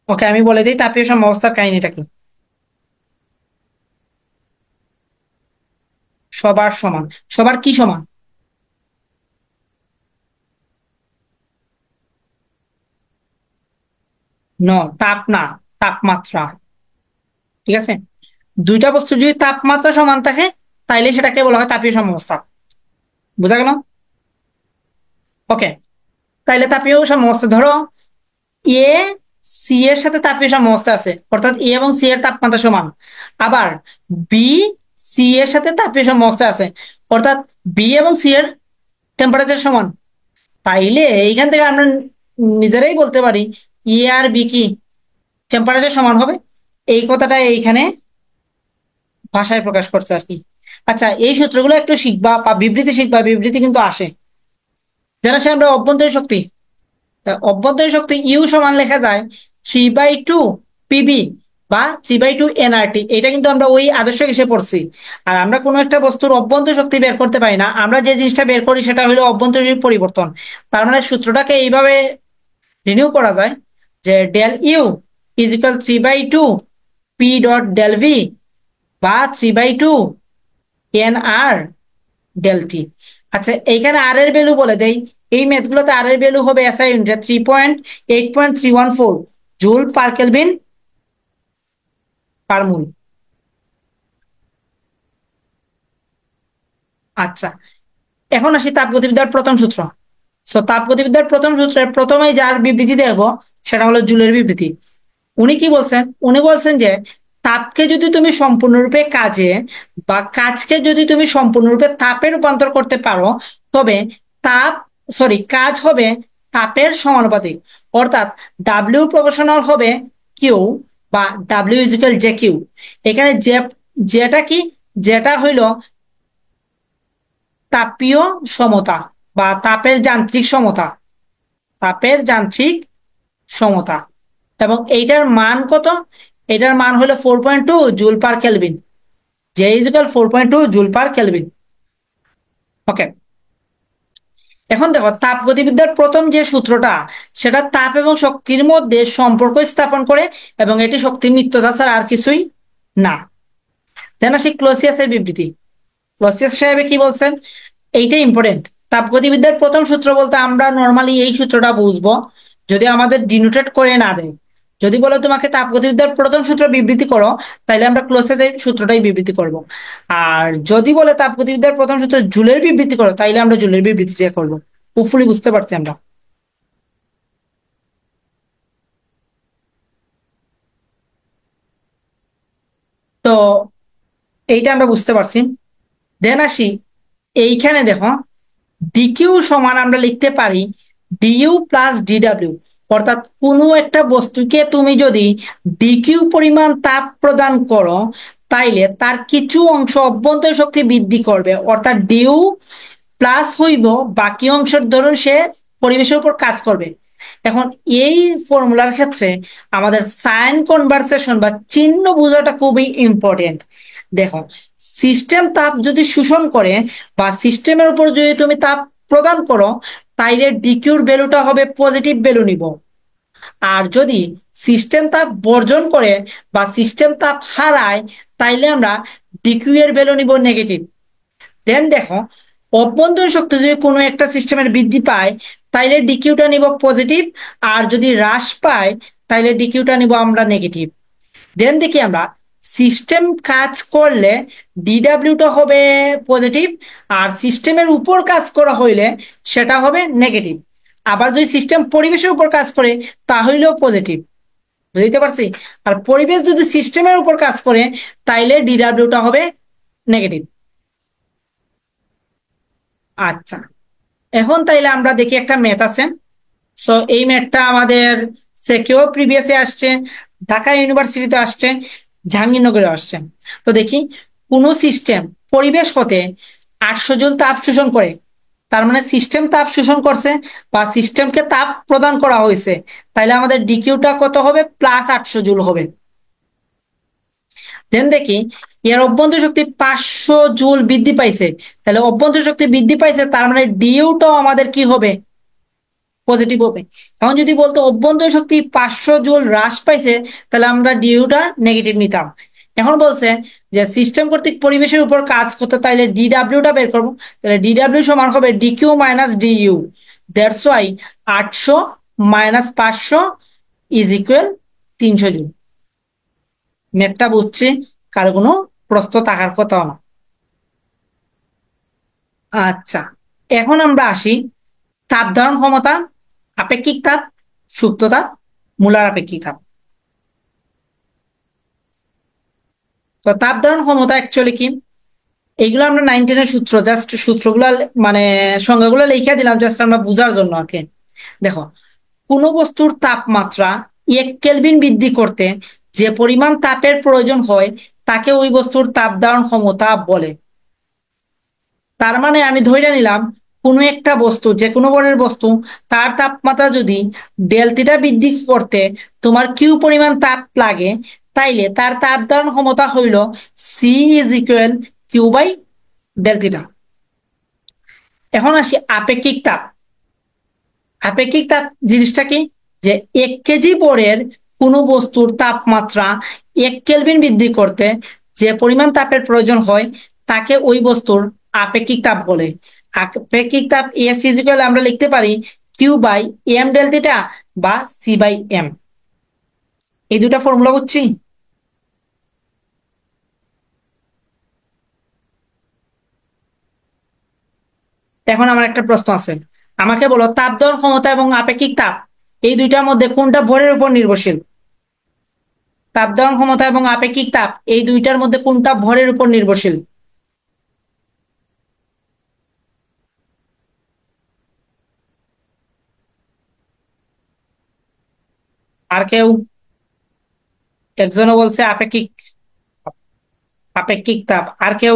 ওকে, আমি বলে দিই তাপীয় সাম্যাবস্থার কাহিনীটা কি। সবার সমান। সবার কি সমান? ন, তাপ না, তাপমাত্রা। ঠিক আছে, দুইটা বস্তু যদি তাপমাত্রা সমান থাকে, তাইলে সেটাকে বলা হয় তাপীয় সাম্যাবস্থা। বুঝা গেল? ওকে, তাইলে তাপীয় সাম্যাবস্থা ধরো এ সি এর সাথে তাপীয় সাম্যাবস্থা আছে, অর্থাৎ এ এবং সি এর তাপমাত্রা সমান। আবার বি সি এর সাথে তাপীয় সাম্যাবস্থা আছে, অর্থাৎ বি এবং সি এর টেম্পারেচার সমান। তাইলে এইখান থেকে আমরা নিজেরাই বলতে পারি এ আর বি কি টেম্পারেচার সমান হবে। এই কথাটা এইখানে ভাষায় প্রকাশ করছে আর কি। আচ্ছা এই সূত্রগুলো একটু শিখবা বা বিবৃতি শিখবা, বিবৃতি কিন্তু আসে। যেন সে আমরা অভ্যন্তরীণ শক্তি, তা অভ্যন্তরীণ শক্তি ইউ সমান লেখা যায় 3/2 পিবি বা 3/2 এনআরটি। এটা কিন্তু আমরা ওই আদর্শ হিসেবে পড়ছি। আর আমরা কোনো একটা বস্তুর অভ্যন্তরীণ শক্তি বের করতে পারি না, আমরা যে জিনিসটা বের করি সেটা হলো অভ্যন্তরীণ পরিবর্তন। তার মানে সূত্রটাকে এইভাবে রিনিউ করা যায় যে del U is equal 3/2 P dot del V বা 3/2 এন আর ডেল টি। আচ্ছা এইখানে আর এর ভ্যালু বলে দেই, এই মেথগুলোতে আর এর ভ্যালু হবে এসআই ইউনিটে 3.8.314 জুল পার কেলভিন পার মোল। আচ্ছা এখন আসি তাপগতিবিদ্যার প্রথম সূত্র। তাপগতিবিদ্যার প্রথম সূত্রের প্রথমেই যার বিবৃতি দেখবো সেটা হলো জুলের বিবৃতি। উনি কি বলছেন, উনি বলছেন যে তাপকে যদি তুমি সম্পূর্ণরূপে কাজে বা কাজকে যদি তুমি সম্পূর্ণরূপে তাপে রূপান্তর করতে পারো, তবে তাপ কাজ হবে তাপের সমানুপাতিক। অর্থাৎ ডাব্লিউ প্রপোর্শনাল হবে কিউ বা ডাব্লিউ ইজিক্যাল জে কিউ। এখানে যে যেটা কি, যেটা হইল তাপীয় সমতা বা তাপের যান্ত্রিক সমতা, তাপের যান্ত্রিক সমতা। এবং এইটার মান কত? এটার মান হলো 4.2 joule per kelvin. J is equal 4.2 joule per kelvin. Okay, এখন দেখো তাপগতিবিদ্যার প্রথম যে সূত্রটা, সেটা তাপ এবং শক্তির মধ্যে সম্পর্ক স্থাপন করে এবং এটি শক্তির নিত্যতা ছাড়া আর কিছুই না। দেন আসি ক্লোসিয়াসের বিবৃতি। ক্লোসিয়াস সাহেব কি বলছেন, এইটাই ইম্পর্টেন্ট। তাপগতিবিদ্যার প্রথম সূত্র বলতে আমরা নর্মালি এই সূত্রটা বুঝবো যদি আমাদের ডিনোটেট করে না দেয়। যদি বলো তোমাকে তাপগতিবিদ্যার প্রথম সূত্র বিবৃতি করো, তাহলে আমরা ক্লোসিয়াসের সূত্রটাই বিবৃতি করব। আর যদি বলে তাপগতিবিদ্যার প্রথম সূত্র জুলের বিবৃতি করো, তাইলে আমরা জুলের বিবৃতিটা করবো। হোপফুলি বুঝতে পারছি আমরা। তো এইটা আমরা বুঝতে পারছি। দেন আসি এইখানে দেখো ডিকিউ সমান আমরা লিখতে পারি ডিইউ প্লাস ডিডাব্লিউ। অর্থাৎ কোনো একটা বস্তুকে তুমি যদি ডিকিউ পরিমাণ তাপ প্রদান করো, তাইলে তার কিছু অংশ অভ্যন্তরীণ শক্তি বৃদ্ধি করবে, অর্থাৎ ডিউ প্লাস হইব বাকি অংশের ধরুন সে পরিবেশের উপর কাজ করবে। এখন এই ফর্মুলার ক্ষেত্রে আমাদের সাইন কনভারসেশন বা চিহ্ন বোঝাটা খুবই ইম্পর্টেন্ট। দেখো সিস্টেম তাপ যদি শোষণ করে বা সিস্টেমের উপর যদি তুমি তাপ প্রদান করো, তাইলে ডিকিউর ভ্যালুটা হবে পজিটিভ ভ্যালু নিব। আর যদি সিস্টেম তাপ বর্জন করে বা সিস্টেম তাপ হারায়, তাইলে আমরা ডিকিউ এর ভ্যালু নিব নেগেটিভ। দেন দেখো অভ্যন্তরীণ শক্তি যদি কোনো একটা সিস্টেমের বৃদ্ধি পায়, তাইলে ডিকিউটা নিব পজিটিভ। আর যদি হ্রাস পায়, তাইলে ডিকিউটা নিব আমরা নেগেটিভ। দেন দেখি আমরা সিস্টেম কাজ করলে ডিডাব্লিউটা হবে পজিটিভ, আর সিস্টেমের উপর কাজ করা হইলে সেটা হবে নেগেটিভ। আবার যদি সিস্টেম পরিবেশের উপর কাজ করে তাহলেও পজিটিভ। বুঝতে পারছি। আর পরিবেশ যদি সিস্টেমের উপর কাজ করে তাইলে ডিডাব্লিউটা হবে নেগেটিভ। আচ্ছা, এখন তাইলে আমরা দেখি একটা ম্যাথ আছে। সো এই ম্যাথটা আমাদের সেকেও প্রিভিয়াসে আসছে, ঢাকা ইউনিভার্সিটিতে আসছে, জাহাঙ্গীরনগরে আসছে। তো দেখি, কোন সিস্টেম পরিবেশ হতে 800 জুল তাপ শোষণ করে, তার মানে সিস্টেম তাপ শোষণ করছে বা সিস্টেমকে তাপ প্রদান করা হয়েছে, তাইলে আমাদের ডিকিউটা কত হবে? +800 জুল হবে। দেন দেখি এর অভ্যন্তর শক্তি 500 জুল বৃদ্ধি পাইছে, তাহলে অভ্যন্তর শক্তি বৃদ্ধি পাইছে, তার মানে ডিউটাও আমাদের কি হবে? পজিটিভ হবে। এখন যদি বলতো অভ্যন্তরীণ শক্তি 500 জুল হ্রাস পাইছে, তাহলে আমরা ডিউটা নেগেটিভ নিতাম। এখন বলছে যে সিস্টেম কর্তৃক পরিবেশের উপর কাজ করতে, তাইলে ডিডাব্লিউটা বের করবো। তাহলে ডিডাব্লিউ সমান হবে DQ minus DU. That's why 800 minus 500 is equal 300 joule. ম্যাথটা বুঝছি, কারো কোনো প্রশ্ন থাকার কথা না। আচ্ছা, এখন আমরা আসি তাপ ধারণ ক্ষমতা, আপেক্ষিক তাপ, সুপ্ত তাপ, মূলার আপেক্ষিক তাপ। তো তাপ ধারণ ক্ষমতা অ্যাকচুয়ালি কি, এইগুলো আমরা 9-10-এর সূত্র, জাস্ট সূত্রগুলো মানে সংজ্ঞাগুলো লিখে দিলাম জাস্ট আমরা বোঝার জন্য আর কি। দেখো, কোন বস্তুর তাপমাত্রা 1 কেলভিন বৃদ্ধি করতে যে পরিমাণ তাপের প্রয়োজন হয় তাকে ওই বস্তুর তাপ ধারণ ক্ষমতা বলে। তার মানে আমি ধরে নিলাম কোনো একটা বস্তু, যে কোনো বর্ণের বস্তু, তার তাপমাত্রা যদি ডেলটিটা বৃদ্ধি করতে তোমার কিউ পরিমাণ তাপ লাগে, তাইলে তার তাপ ধারণ ক্ষমতা হইল C is equal Q by delta theta. এখন আসি আপেক্ষিক তাপ। আপেক্ষিক তাপ জিনিসটা কি, যে 1 কেজি বরের কোনো বস্তুর তাপমাত্রা 1 কেলভিন বৃদ্ধি করতে যে পরিমাণ তাপের প্রয়োজন হয় তাকে ওই বস্তুর আপেক্ষিক তাপ বলে। আপেক্ষিক তাপ এস ইজিক্যাল আমরা লিখতে পারি কিউ বাই এম ডেলটিটা বা সি বাই এম। এই দুটা ফর্মুলা বুঝছি। এখন আমার একটা প্রশ্ন আছে, আমাকে বলো তাপ ধারণ ক্ষমতা এবং আপেক্ষিক তাপ এই দুইটার মধ্যে কোনটা ভরের উপর নির্ভরশীল? তাপ ধারণ ক্ষমতা এবং আপেক্ষিক তাপ এই দুইটার মধ্যে কোনটা ভরের উপর নির্ভরশীল? আর কেউ? একজনও বলছে আপেক্ষিক, আপেক্ষিক তাপ। আর কেউ?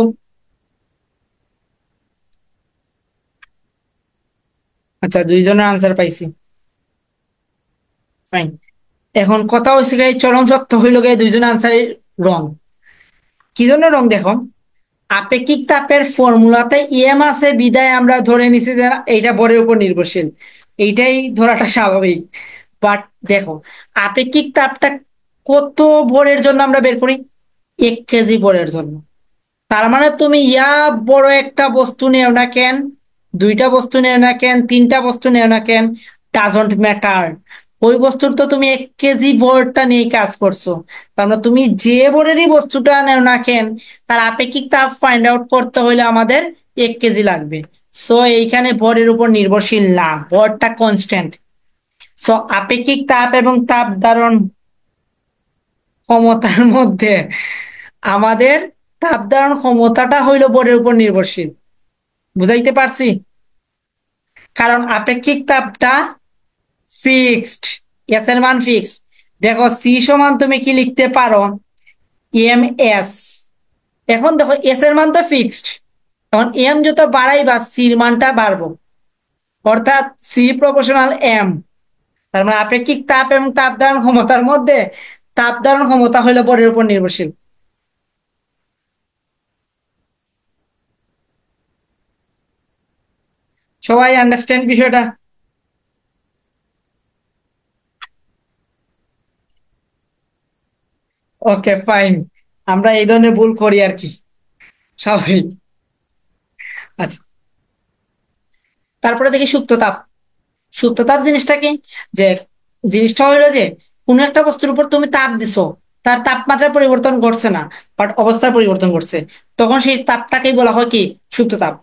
আচ্ছা, দুইজনের আনসার পাইছি, ফাইন। এখন কথা হচ্ছে গিয়ে চরম সত্য হইল গিয়ে দুইজনের আনসার রং। কি জন্য রং দেখো, আপেক্ষিক তাপের ফর্মুলাতে ইএম আছে বিদায় আমরা ধরে নিছি যে এইটা ভরের উপর নির্ভরশীল, এইটাই ধরাটা স্বাভাবিক। বাট দেখো, আপেক্ষিক তাপটা কত ভরের জন্য আমরা বের করি? 1 কেজি ভরের জন্য। তার মানে তুমি ইয়া বড় একটা বস্তু নেও না কেন, দুইটা বস্তু নেও না কেন, তিনটা বস্তু নেও না কেন, ডাজন্ট ম্যাটার, ওই বস্তুর তো তুমি 1 কেজি ভরটা নিয়ে কাজ করছো। তার মানে তুমি যে ভরেরই বস্তুটা নেও না কেন, তার আপেক্ষিক তাপ ফাইন্ড আউট করতে হলে আমাদের 1 কেজি লাগবে। সো এইখানে ভরের উপর নির্ভরশীল না, ভরটা কনস্ট্যান্ট। সো আপেক্ষিক তাপ এবং তাপ ধারণ ক্ষমতার মধ্যে আমাদের তাপ ধারণ ক্ষমতাটা হইল ভরের উপর নির্ভরশীল। বুঝাইতে পারছি? কারণ আপেক্ষিক তাপটা ফিক্সড, এস এর মান ফিক্সড। দেখো সি সমান তুমি কি লিখতে পারো? M S. এখন দেখো এস এর মান তো ফিক্সড, এখন এম যত বাড়াইবা সির মানটা বাড়বো, অর্থাৎ সি প্রপোর্শনাল এম। তার মানে আপেক্ষিক তাপ এবং তাপ ধারণ ক্ষমতার মধ্যে তাপ ধারণ ক্ষমতা হইলো ভরের উপর নির্ভরশীল। সবাই আন্ডারস্ট্যান্ড বিষয়টা? ওকে, ফাইন। আমরা এই ধরনের ভুল করি আর কি, স্বাভাবিক। আচ্ছা, তারপরে দেখি সুপ্ত তাপ। সুপ্ত তাপ জিনিসটা কি, যে জিনিসটা হইলো যে কোন একটা বস্তুর উপর তুমি তাপ দিছো, তার তাপমাত্রা পরিবর্তন ঘটছে না, বাট অবস্থার পরিবর্তন ঘটছে, তখন সেই তাপটাকেই বলা হয় কি? সুপ্ত তাপ।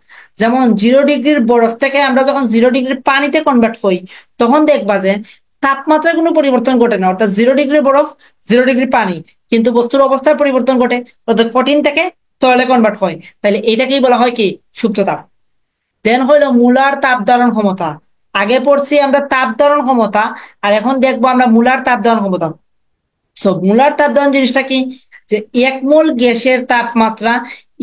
যেমন 0 ডিগ্রির বরফ থেকে আমরা যখন 0 ডিগ্রির পানিতে কনভার্ট হই, তখন দেখবা যে তাপমাত্রার কোনো পরিবর্তন ঘটে না, অর্থাৎ 0 ডিগ্রি বরফ, 0 ডিগ্রি পানি, কিন্তু বস্তুর অবস্থার পরিবর্তন ঘটে, অর্থাৎ কঠিন থেকে তরলে কনভার্ট হয়। তাহলে এটাকেই বলা হয় কি সুপ্ত তাপ। দেন হইলো মূলার তাপ ধারণ ক্ষমতা। আগে পড়ছি আমরা তাপ ধারণ ক্ষমতা, আর এখন দেখবো আমরা মূলার তাপ ধারণ ক্ষমতা। সো মূলার তাপ ধারণ জিনিসটা কি, যে 1 মোল গ্যাসের তাপমাত্রা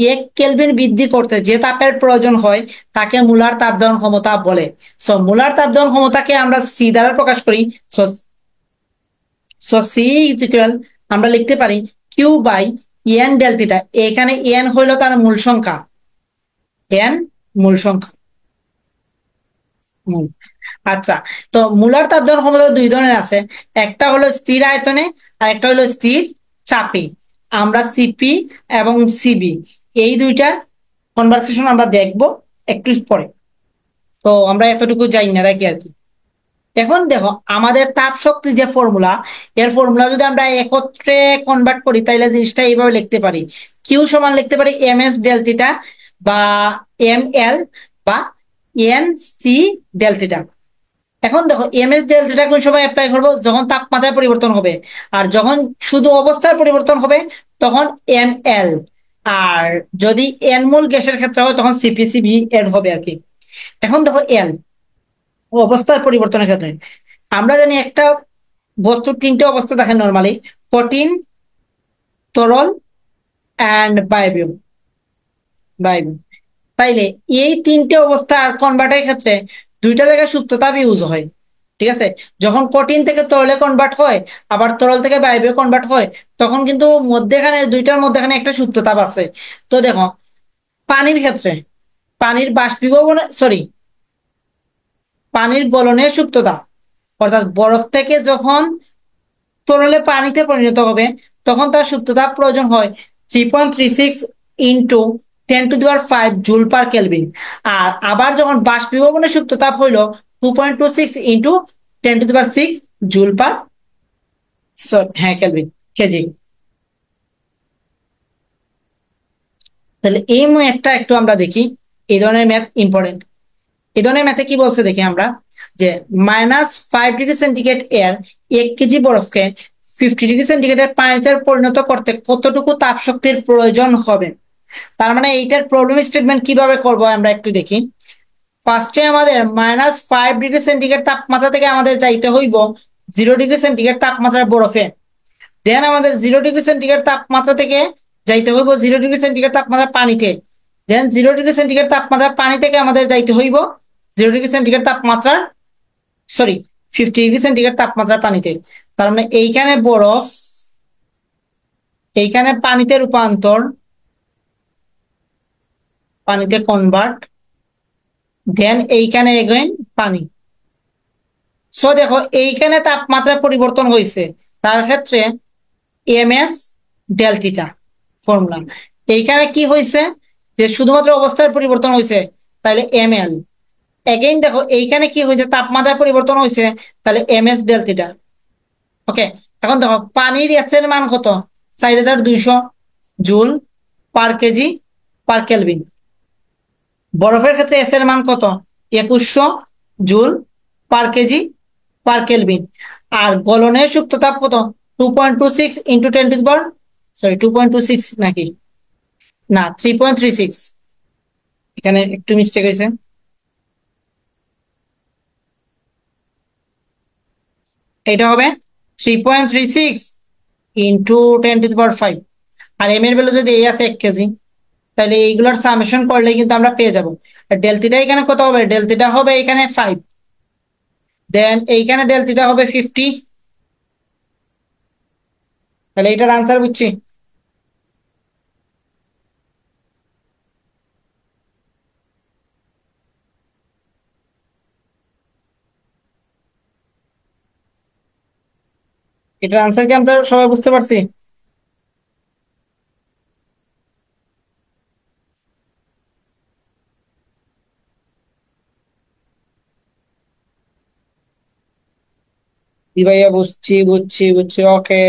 1 কেলভিন বৃদ্ধি করতে যে তাপের প্রয়োজন হয় তাকে মূলার তাপ ধারণ ক্ষমতা বলে। সো মূলার তাপ ধারণ ক্ষমতাকে আমরা সি দ্বারা প্রকাশ করি। So so C is equal, আমরা লিখতে পারি Q by N del theta. এখানে এন হইলো তার মূল সংখ্যা, এন মূল সংখ্যা, মূল। আচ্ছা, তো মূলার তাপ ধারণ ক্ষমতা দুই ধরনের আছে, একটা হলো স্থির আয়তনে আর একটা হলো স্থির চাপে। আমরা সিপি এবং সিবি এই দুইটার কনভারসেশন আমরা দেখব একটু পরে। তো আমরা এতটুকু জানি না রাখি আর কি। এখন দেখো আমাদের তাপ শক্তি যে ফর্মুলা, এর ফর্মুলা যদি আমরা একত্রে কনভার্ট করি তাহলে জিনিসটা এইভাবে লিখতে পারি, কিউ সমান লিখতে পারি এম এস ডেল থিটা বা এম এল বা এন সি ডেল থিটা। এখন দেখো এম এস ডেল থিটা কোন সময় অ্যাপ্লাই করবো, যখন তাপমাত্রার পরিবর্তন হবে, আর যখন শুধু অবস্থার পরিবর্তন হবে তখন এম এল, আর যদি এন মোল গ্যাসের ক্ষেত্রে হয় তখন সিপিসিবি এড হবে আর কি। এখন দেখো এল অবস্থার পরিবর্তনের ক্ষেত্রে আমরা জানি একটা বস্তুর তিনটে অবস্থা থাকে নর্মালি, কঠিন, তরল অ্যান্ড বায়বীয়। বায়বীয়, তাইলে এই তিনটে অবস্থা কনভার্টের ক্ষেত্রে দুইটা জায়গায় সুপ্ত তাপ ইউজ হয়। ঠিক আছে, যখন কঠিন থেকে তরলে কনভার্ট হয় আবার তরল থেকে বায়বীয় কনভার্ট হয়, তখন কিন্তু মধ্যেখানে দুইটার মধ্যেখানে একটা সুপ্ত তাপ আছে। তো দেখো পানির ক্ষেত্রে পানির বাষ্পীভবন, সরি, পানির গলনের সুপ্ত তাপ, অর্থাৎ বরফ থেকে যখন তরলে পানিতে পরিণত হবে তখন তার সুপ্ত তাপ প্রয়োজন হয় 3.36 ইন্টু 10⁵ জুল পার কেলভিন। আর আবার যখন বাষ্পীভবনের সুপ্ত তাপ হইল 2.26 ইন্টু 10⁶ জুল পার, হ্যাঁ কেলভিন, কেজি। তাহলে এই ম্যাথটা একটু আমরা দেখি, এই ধরনের ম্যাথ ইম্পর্টেন্ট। এই ধরনের ম্যাথে কি বলছে দেখি আমরা, যে -5 ডিগ্রি সেন্টিগ্রেড এর 1 কেজি বরফকে 50 ডিগ্রি সেন্টিগ্রেডের পানিতে পরিণত করতে কতটুকু তাপ শক্তির প্রয়োজন হবে। তার মানে এইটার প্রবলেম স্টেটমেন্ট কিভাবে করব আমরা একটু দেখি। ফার্স্টে আমাদের -5 ডিগ্রি সেন্টিগ্রেড তাপমাত্রা থেকে আমাদের যাইতে হইব 0 ডিগ্রি সেন্টিগ্রেড তাপমাত্রার বরফে। দেন আমাদের 0 ডিগ্রি সেন্টিগ্রেড তাপমাত্রা থেকে যাইতে হইব 0 ডিগ্রি সেন্টিগ্রেড তাপমাত্রা পানিতে। দেন 0 ডিগ্রি সেন্টিগ্রেড তাপমাত্রা পানি থেকে আমাদের যাইতে হইব 0 ডিগ্রি সেন্টিগ্রেড তাপমাত্রার, সরি, 50 ডিগ্রি সেন্টিগ্রেড তাপমাত্রার পানিতে। তার মানে এইখানে বরফ, এইখানে পানিতে রূপান্তর, পানিতে কনভার্ট, দেন এইখানে এগেইন পানি। সো দেখো এইখানে তাপমাত্রা পরিবর্তন হয়েছে, তার ক্ষেত্রে M S del theta formula. এইখানে কি হয়েছে, যে শুধুমাত্র অবস্থার পরিবর্তন হয়েছে, তাহলে এম এল। এগেইন দেখো এইখানে কি হয়েছে, তাপমাত্রা পরিবর্তন হয়েছে, তাহলে M S del theta. Okay, এখন দেখো পানির এস এর মান কত, 4200 joule per kg per kelvin. বরফের ক্ষেত্রে এস এর মান কত, 2100 joule per kg per kelvin. আর গলনের সুপ্ত তাপ কত, 2.26 ইন্টু 10⁻, সরি 2.26 নাকি, না 3.36, এখানে একটু মিস্টেক হয়েছে। এটা হবে 3.36 ইন্টু 10⁵। আর এম এর ভ্যালু যদি এই আছে 1 কেজি, তাহলে এইগুলোর সামেশন করলে কিন্তু আমরা পেয়ে যাবো। ডেলথিটা এখানে কত হবে, ডেলথিটা হবে এখানে 5, দেন এইখানে ডেলথিটা হবে 50। তাহলে এটার আনসার বুঝছি। এটার আনসার কি আমরা সবাই বুঝতে পারছি? জি ভাইয়া, বুঝছি বুঝছি বুঝছি, ওকে।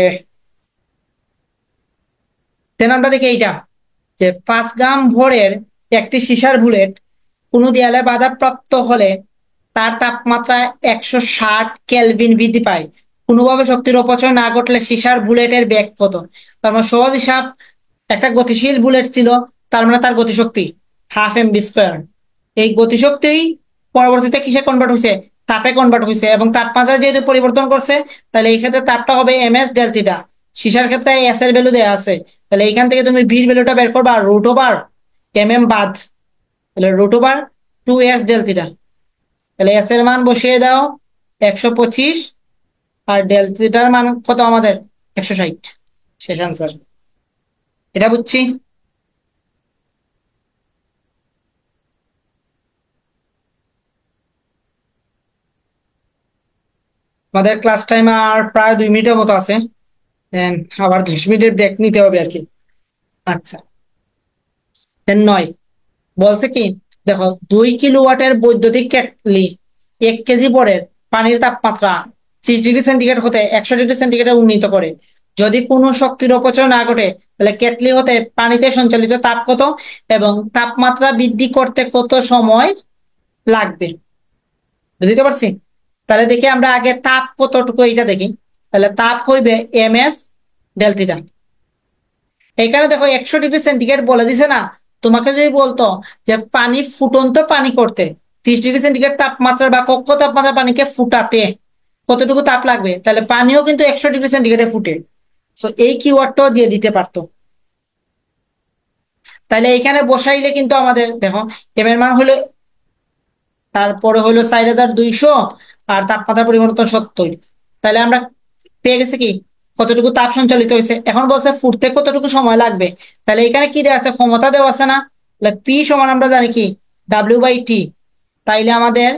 দেন আমরা দেখি এইটা, যে 5 গ্রাম ভরের একটি সীসার বুলেট কোনো দেয়ালে বাধাপ্রাপ্ত হলে তার তাপমাত্রা 160 কেলভিন বৃদ্ধি পায়। কোনোভাবে শক্তির অপচয় না ঘটলে সীসার বুলেটের বেগ কত? তার মানে সহজ হিসাব, একটা গতিশীল বুলেট ছিল, তার মানে তার গতিশক্তি ½ mv²। এই গতিশক্তি পরবর্তীতে কিসে কনভার্ট হয়েছে? তাপে কনভার্ট হয়েছে, এবং তাপমাত্রা যেহেতু পরিবর্তন করছে, তাহলে এই ক্ষেত্রে তাপটা হবে ms ডেল থিটা। সীসার ক্ষেত্রে এস এর ভ্যালু দেওয়া আছে, তাহলে এইখান থেকে তুমি ভির ভ্যালুটা বের করবা, √/mm বাদ, তাহলে √/2s ডেল থিটা। তাহলে এস এর মান বসিয়ে দাও 125, আর ডেল থিটার মান কত আমাদের? 160। শেষ আনসার। এটা বুঝছি। আমাদের ক্লাস টাইম আর প্রায় 2 মিনিটের মতো আছে, দেন আবার 10 মিনিটের ব্রেক নিতে হবে আর কি। আচ্ছা, দেন 9 বলছে কি, দেখো 2 কিলোওয়াটের বৈদ্যুতিক কেটলি 1 কেজি ভরের পানির তাপমাত্রা 30 ডিগ্রি সেন্টিগ্রেড হতে 100 ডিগ্রি সেন্টিগ্রেডে উন্নীত করে। যদি কোনো শক্তির অপচয় না ঘটে, তাহলে কেটলি হতে পানিতে সঞ্চালিত তাপ কত এবং তাপমাত্রা বৃদ্ধি করতে কত সময় লাগবে? বুঝতে পারছি। তাহলে দেখি আমরা আগে তাপ কতটুকু এটা দেখি। তাহলে তাপ হইবে ms ডেল থিটা। এখানে দেখো 100 ডিগ্রি সেন্টিগ্রেড বলে দিছে না। তোমাকে যদি বলতো যে পানি, ফুটন্ত পানি করতে 30 ডিগ্রি সেন্টিগ্রেড তাপমাত্রা বা কক্ষ তাপমাত্রা পানিকে ফুটাতে কতটুকু তাপ লাগবে, তাহলে পানিও কিন্তু 100 ডিগ্রি সেন্টিগ্রেডে ফুটে। সো এই কিওয়ার্ডটাও দিয়ে দিতে পারতো। তাহলে এখানে বসাইলে কিন্তু আমাদের দেখো এম এর মান হলো, তারপরে হলো 4200, আর তাপমাত্রা পরিবর্তন 70। তাহলে আমরা পেয়ে গেছি কি, কতটুকু তাপ সঞ্চালিত হয়েছে। এখন বলছে ফুটতে কতটুকু সময় লাগবে। তাহলে এখানে কি দেওয়া আছে? ক্ষমতা দেওয়া আছে না। তাহলে পি সমান আমরা জানি কি, W/T। তাইলে আমাদের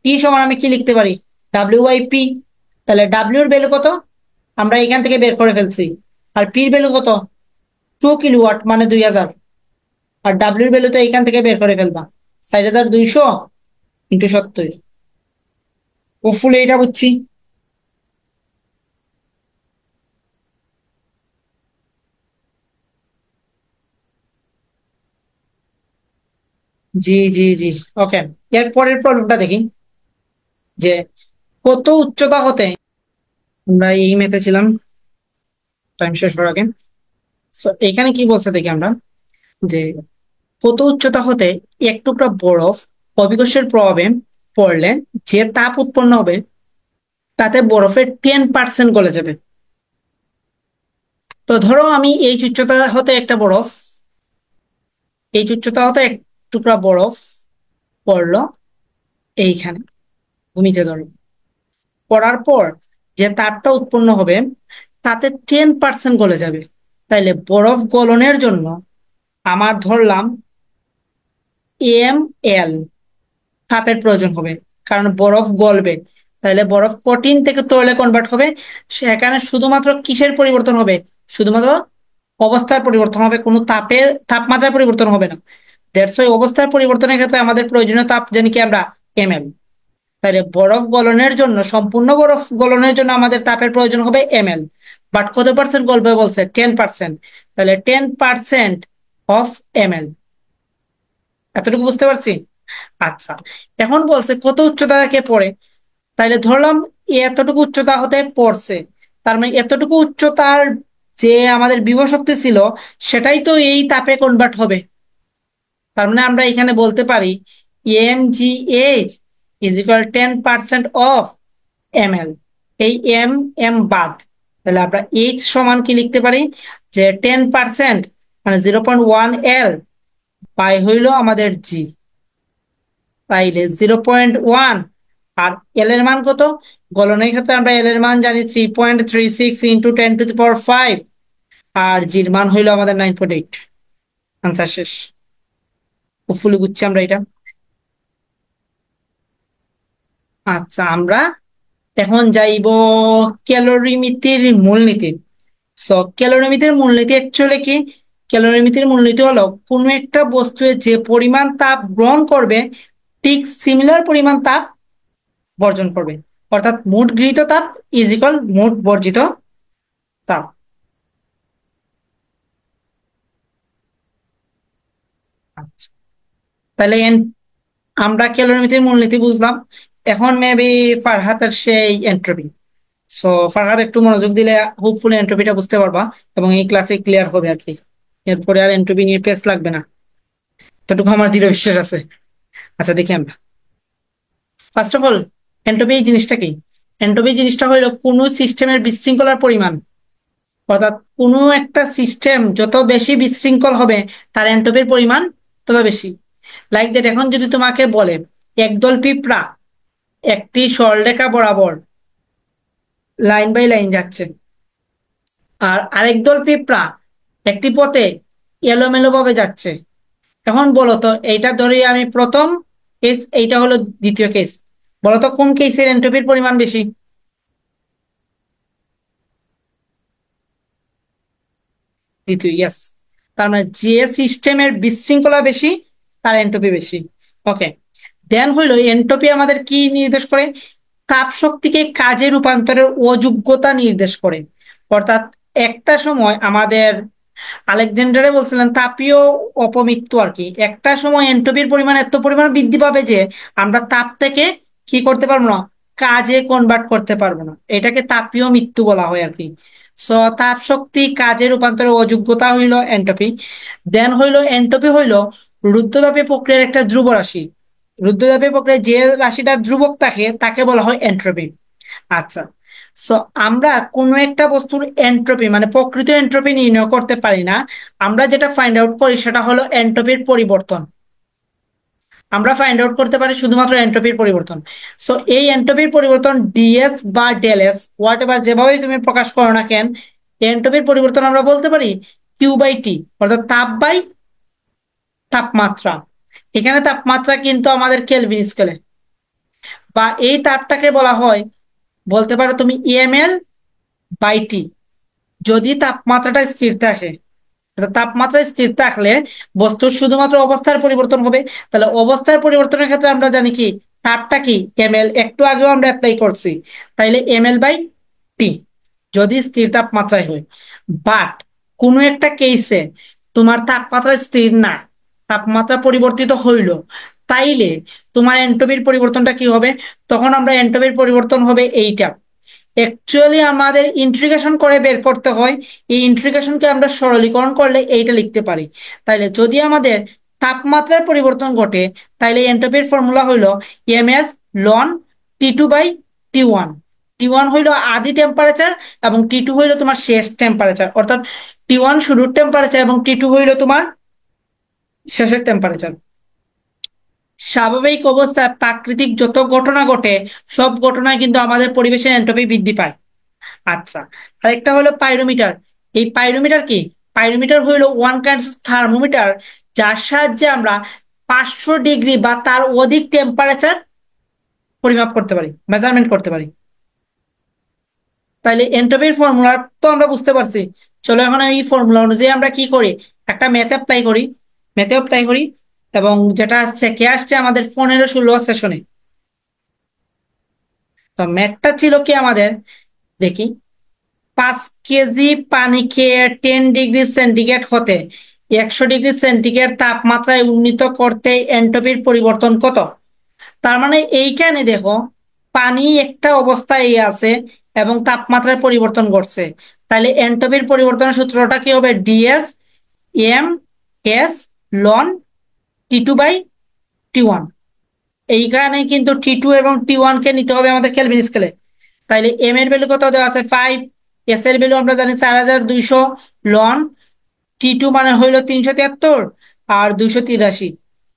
টি সমান আমি কি লিখতে পারি? W/P। তাহলে ডাব্লিউর ভ্যালু কত আমরা এখান থেকে বের করে ফেলছি, আর পির ভ্যালু কত? 2 কিলোওয়াট মানে 2000, আর ডাব্লিউর ভ্যালু তো এখান থেকে বের করে ফেলবা, 4200 × 70। হোপফুলি এটা বুঝছি। জি জি জি। ওকে, এর পরের প্রবলেমটা দেখি, যে কত উচ্চতা হতে, আমরা এই মেতে ছিলাম টাইম শেষ হওয়ার আগে। So, এখানে কি বলছে দেখি আমরা, যে কত উচ্চতা হতে এক টুকরা বরফ অভিকর্ষের প্রভাবে পড়লে যে তাপ উৎপন্ন হবে তাতে বরফের 10% গলে যাবে। তো ধরো আমি এই উচ্চতা হতে একটা বরফ, এই উচ্চতা হতে এক টুকরা বরফ পড়লো এইখানে ভূমিতে, ধরো পড়ার পর যে তাপটা উৎপন্ন হবে তাতে 10% গলে যাবে। তাইলে বরফ গলনের জন্য আমার ধরলাম ml তাপের প্রয়োজন হবে, কারণ বরফ গলবে। তাহলে বরফ কঠিন থেকে তরলে কনভার্ট হবে, সেখানে শুধুমাত্র কিসের পরিবর্তন হবে? শুধুমাত্র অবস্থার পরিবর্তন হবে, কোনো তাপমাত্রার পরিবর্তন হবে না। দ্যাটস ওয়াই অবস্থার পরিবর্তনের ক্ষেত্রে আমাদের প্রয়োজনীয় তাপ জানি কি আমরা, ml। তাহলে বরফ গলনের জন্য, সম্পূর্ণ বরফ গলনের জন্য আমাদের তাপের প্রয়োজন হবে ml। বাট কত পার্সেন্ট গলবে বলছে? 10%। তাহলে 10% অফ ml। এতটুকু বুঝতে পারছি। আচ্ছা, এখন বলছে কত উচ্চতা থেকে পড়ে। তাইলে ধরলাম এতটুকু উচ্চতা হতে পড়ছে, তার মানে এতটুকু উচ্চতার যে আমাদের বিভব শক্তি ছিল সেটাই তো এই তাপে কনভার্ট হবে। তার মানে আমরা এখানে বলতে পারি mgh is equal 10% of ml। এই এম এম বাদ, তাহলে আমরা এইচ সমান কি লিখতে পারি, যে 10% মানে 0.1 L বাই হইল আমাদের জি। তাইলে 0.1, আর এল এর মান কত? গলনের ক্ষেত্রে আমরা এল এর মান জানি 3.36 × 10⁵, আর জির মান হইলো আমাদের 9.8। আনসার শেষ। ফুলি বুঝছি আমরা এটা। আচ্ছা, আমরা এখন যাইব ক্যালোরিমিতির মূলনীতি। সো ক্যালোরিমিতির মূলনীতি অ্যাকচুয়ালি কি? ক্যালোরিমিতির মূলনীতি হলো কোনো একটা বস্তু যে পরিমাণ তাপ গ্রহণ করবে ঠিক সিমিলার পরিমাণ তাপ বর্জন করবে, অর্থাৎ মোট গৃহীত তাপ ইজ ইকুয়াল মোট বর্জিত তাপ। আচ্ছা, তাহলে আমরা ক্যালোরিমিতির মূলনীতি বুঝলাম। এখন মেবি ফারহাতের সেই এন্ট্রপি। সো ফারহাদ একটু মনোযোগ দিলে হোপফুলি এন্ট্রপিটা বুঝতে পারবা এবং এই ক্লাসে ক্লিয়ার হবে আর কি। এরপরে আর এন্ট্রপি নিয়ে পেস লাগবে না, এতটুকু আমার দৃঢ় বিশ্বাস আছে। আচ্ছা দেখি আমরা ফার্স্ট অফ অল এন্ট্রপি জিনিসটা কি। এন্ট্রপি জিনিসটা হলো কোনো সিস্টেমের বিশৃঙ্খলার পরিমাণ, অর্থাৎ কোনো একটা সিস্টেম যত বেশি বিশৃঙ্খল হবে তার এন্ট্রপির পরিমাণ তত বেশি। লাইক দ্যাট, এখন যদি তোমাকে বলে একদল পিঁপড়া একটি সরলরেখা বরাবর লাইন বাই লাইন যাচ্ছে, আর আরেক দল পিঁপড়া একটি পথে এলোমেলো ভাবে যাচ্ছে, এখন বলো তো এইটা ধরে আমি প্রথম কেস, এইটা হলো দ্বিতীয় কেস, বলো তো কোন কেসের এন্ট্রপির পরিমাণ বেশি? দ্বিতীয়, ইয়াস। তার মানে যে সিস্টেমের বিশৃঙ্খলা বেশি তার এন্ট্রপি বেশি। ওকে, দেন হইলো এন্ট্রপি আমাদের কি নির্দেশ করে? তাপ শক্তিকে কাজে রূপান্তরের অযোগ্যতা নির্দেশ করে। অর্থাৎ একটা সময় আমাদের আলেকজান্ডারে বলছিলেন তাপীয় অপমৃত্যু আর কি, একটা সময় এন্ট্রপির পরিমাণ এত পরিমাণ বৃদ্ধি পাবে যে আমরা তাপ থেকে কি করতে পারবো না, কাজে কনভার্ট করতে পারবো না, এটাকে তাপীয় মৃত্যু বলা হয় আর কি। সো তাপ শক্তি কাজে রূপান্তরের অযোগ্যতা হইল এন্ট্রপি। দেন হইল এন্ট্রপি হইল রুদ্ধতাপীয় প্রক্রিয়ার একটা ধ্রুব রাশি। রুদ্ধতাপীয় প্রক্রিয়ায় যে রাশিটা ধ্রুবক থাকে তাকে বলা হয় এন্ট্রপি। আচ্ছা, সো আমরা কোনো একটা বস্তুর এন্ট্রপি মানে প্রকৃত এন্ট্রপি নির্ণয় করতে পারি না, আমরা যেটা ফাইন্ড আউট করি সেটা হলো এন্ট্রপির পরিবর্তন। আমরা ফাইন্ড আউট করতে পারি শুধুমাত্র এন্ট্রপির পরিবর্তন। সো এই এন্ট্রপির পরিবর্তন ডিএস বা ডেলএস হোয়াট এভার যেভাবেই তুমি প্রকাশ করো না কেন, এন্ট্রপির পরিবর্তন আমরা বলতে পারি কিউ বাই টি, অর্থাৎ তাপ বাই তাপমাত্রা। এখানে তাপমাত্রা কিন্তু আমাদের কেলভিন স্কেলে, বা এই তাপটাকে বলা হয়, বলতে পারো তুমি ইএমএল বাই টি। যদি তাপমাত্রাটা স্থির থাকে, তাপমাত্রা স্থির থাকলে বস্তুর শুধুমাত্র অবস্থার পরিবর্তন হবে। তাহলে অবস্থার পরিবর্তনের ক্ষেত্রে আমরা জানি কি তাপটা কি এমএল, একটু আগেও আমরা অ্যাপ্লাই করছি, তাইলে এমএল বাই টি যদি স্থির তাপমাত্রায় হয়। বাট কোনো একটা কেসে তোমার তাপমাত্রা স্থির না, তাপমাত্রা পরিবর্তিত হইল, তাইলে তোমার এন্ট্রপির পরিবর্তনটা কি হবে? তখন আমরা এন্ট্রপির পরিবর্তন হবে এইটা। অ্যাকচুয়ালি আমাদের ইন্টিগ্রেশন করে বের করতে হয়, এই ইন্টিগ্রেশনকে আমরা সরলীকরণ করলে এইটা লিখতে পারি। তাইলে যদি আমাদের তাপমাত্রার পরিবর্তন ঘটে তাইলে এন্ট্রপির ফর্মুলা হইল MS ln T two by T one. T one হইল আদি টেম্পারেচার এবং টি টু হইল তোমার শেষ টেম্পারেচার, অর্থাৎ টি ওয়ান শুরুর টেম্পারেচার এবং টি টু হইল তোমার শেষের টেম্পারেচার। স্বাভাবিক অবস্থায় প্রাকৃতিক যত ঘটনা ঘটে সব ঘটনায় কিন্তু আমাদের পরিবেশের এন্ট্রপি বৃদ্ধি পায়। আচ্ছা, আরেকটা হলো পাইরোমিটার। এই পাইরোমিটার কি? পাইরোমিটার হইলো ওয়ান কাইন্ড থার্মোমিটার, যার সাহায্যে আমরা 500 ডিগ্রি বা তার অধিক টেম্পারেচার পরিমাপ করতে পারি, মেজারমেন্ট করতে পারি। তাইলে এন্ট্রপির ফর্মুলা তো আমরা বুঝতে পারছি। চলো এখন এই ফর্মুলা অনুযায়ী আমরা কি করি, একটা ম্যাথ অ্যাপ্লাই করি। ম্যাথে অ্যাপ্লাই করি এবং যেটা শিখে আসছে আমাদের 15-16 সেশনে। তো ম্যাথটা ছিল কি আমাদের, দেখি, 5 কেজি পানিকে 10 ডিগ্রি সেন্টিগ্রেড হতে 100 ডিগ্রি সেন্টিগ্রেড তাপমাত্রায় উন্নীত করতে এন্ট্রপির পরিবর্তন কত? তার মানে এইখানে দেখো পানি একটা অবস্থায় আছে এবং তাপমাত্রার পরিবর্তন ঘটছে, তাহলে এন্ট্রপির পরিবর্তনের সূত্রটা কি হবে? ডিএস এম এস লন টি2/টি1। এইখানে কিন্তু টি2 এবং টি1 কে নিতে হবে আমাদের কেলভিন স্কেলে। তাইলে এম এর ভ্যালু কত দেওয়া আছে 5, এস এর ভ্যালু আমরা জানি 4200, লন টি2 মানে হইলো 373 আর 283,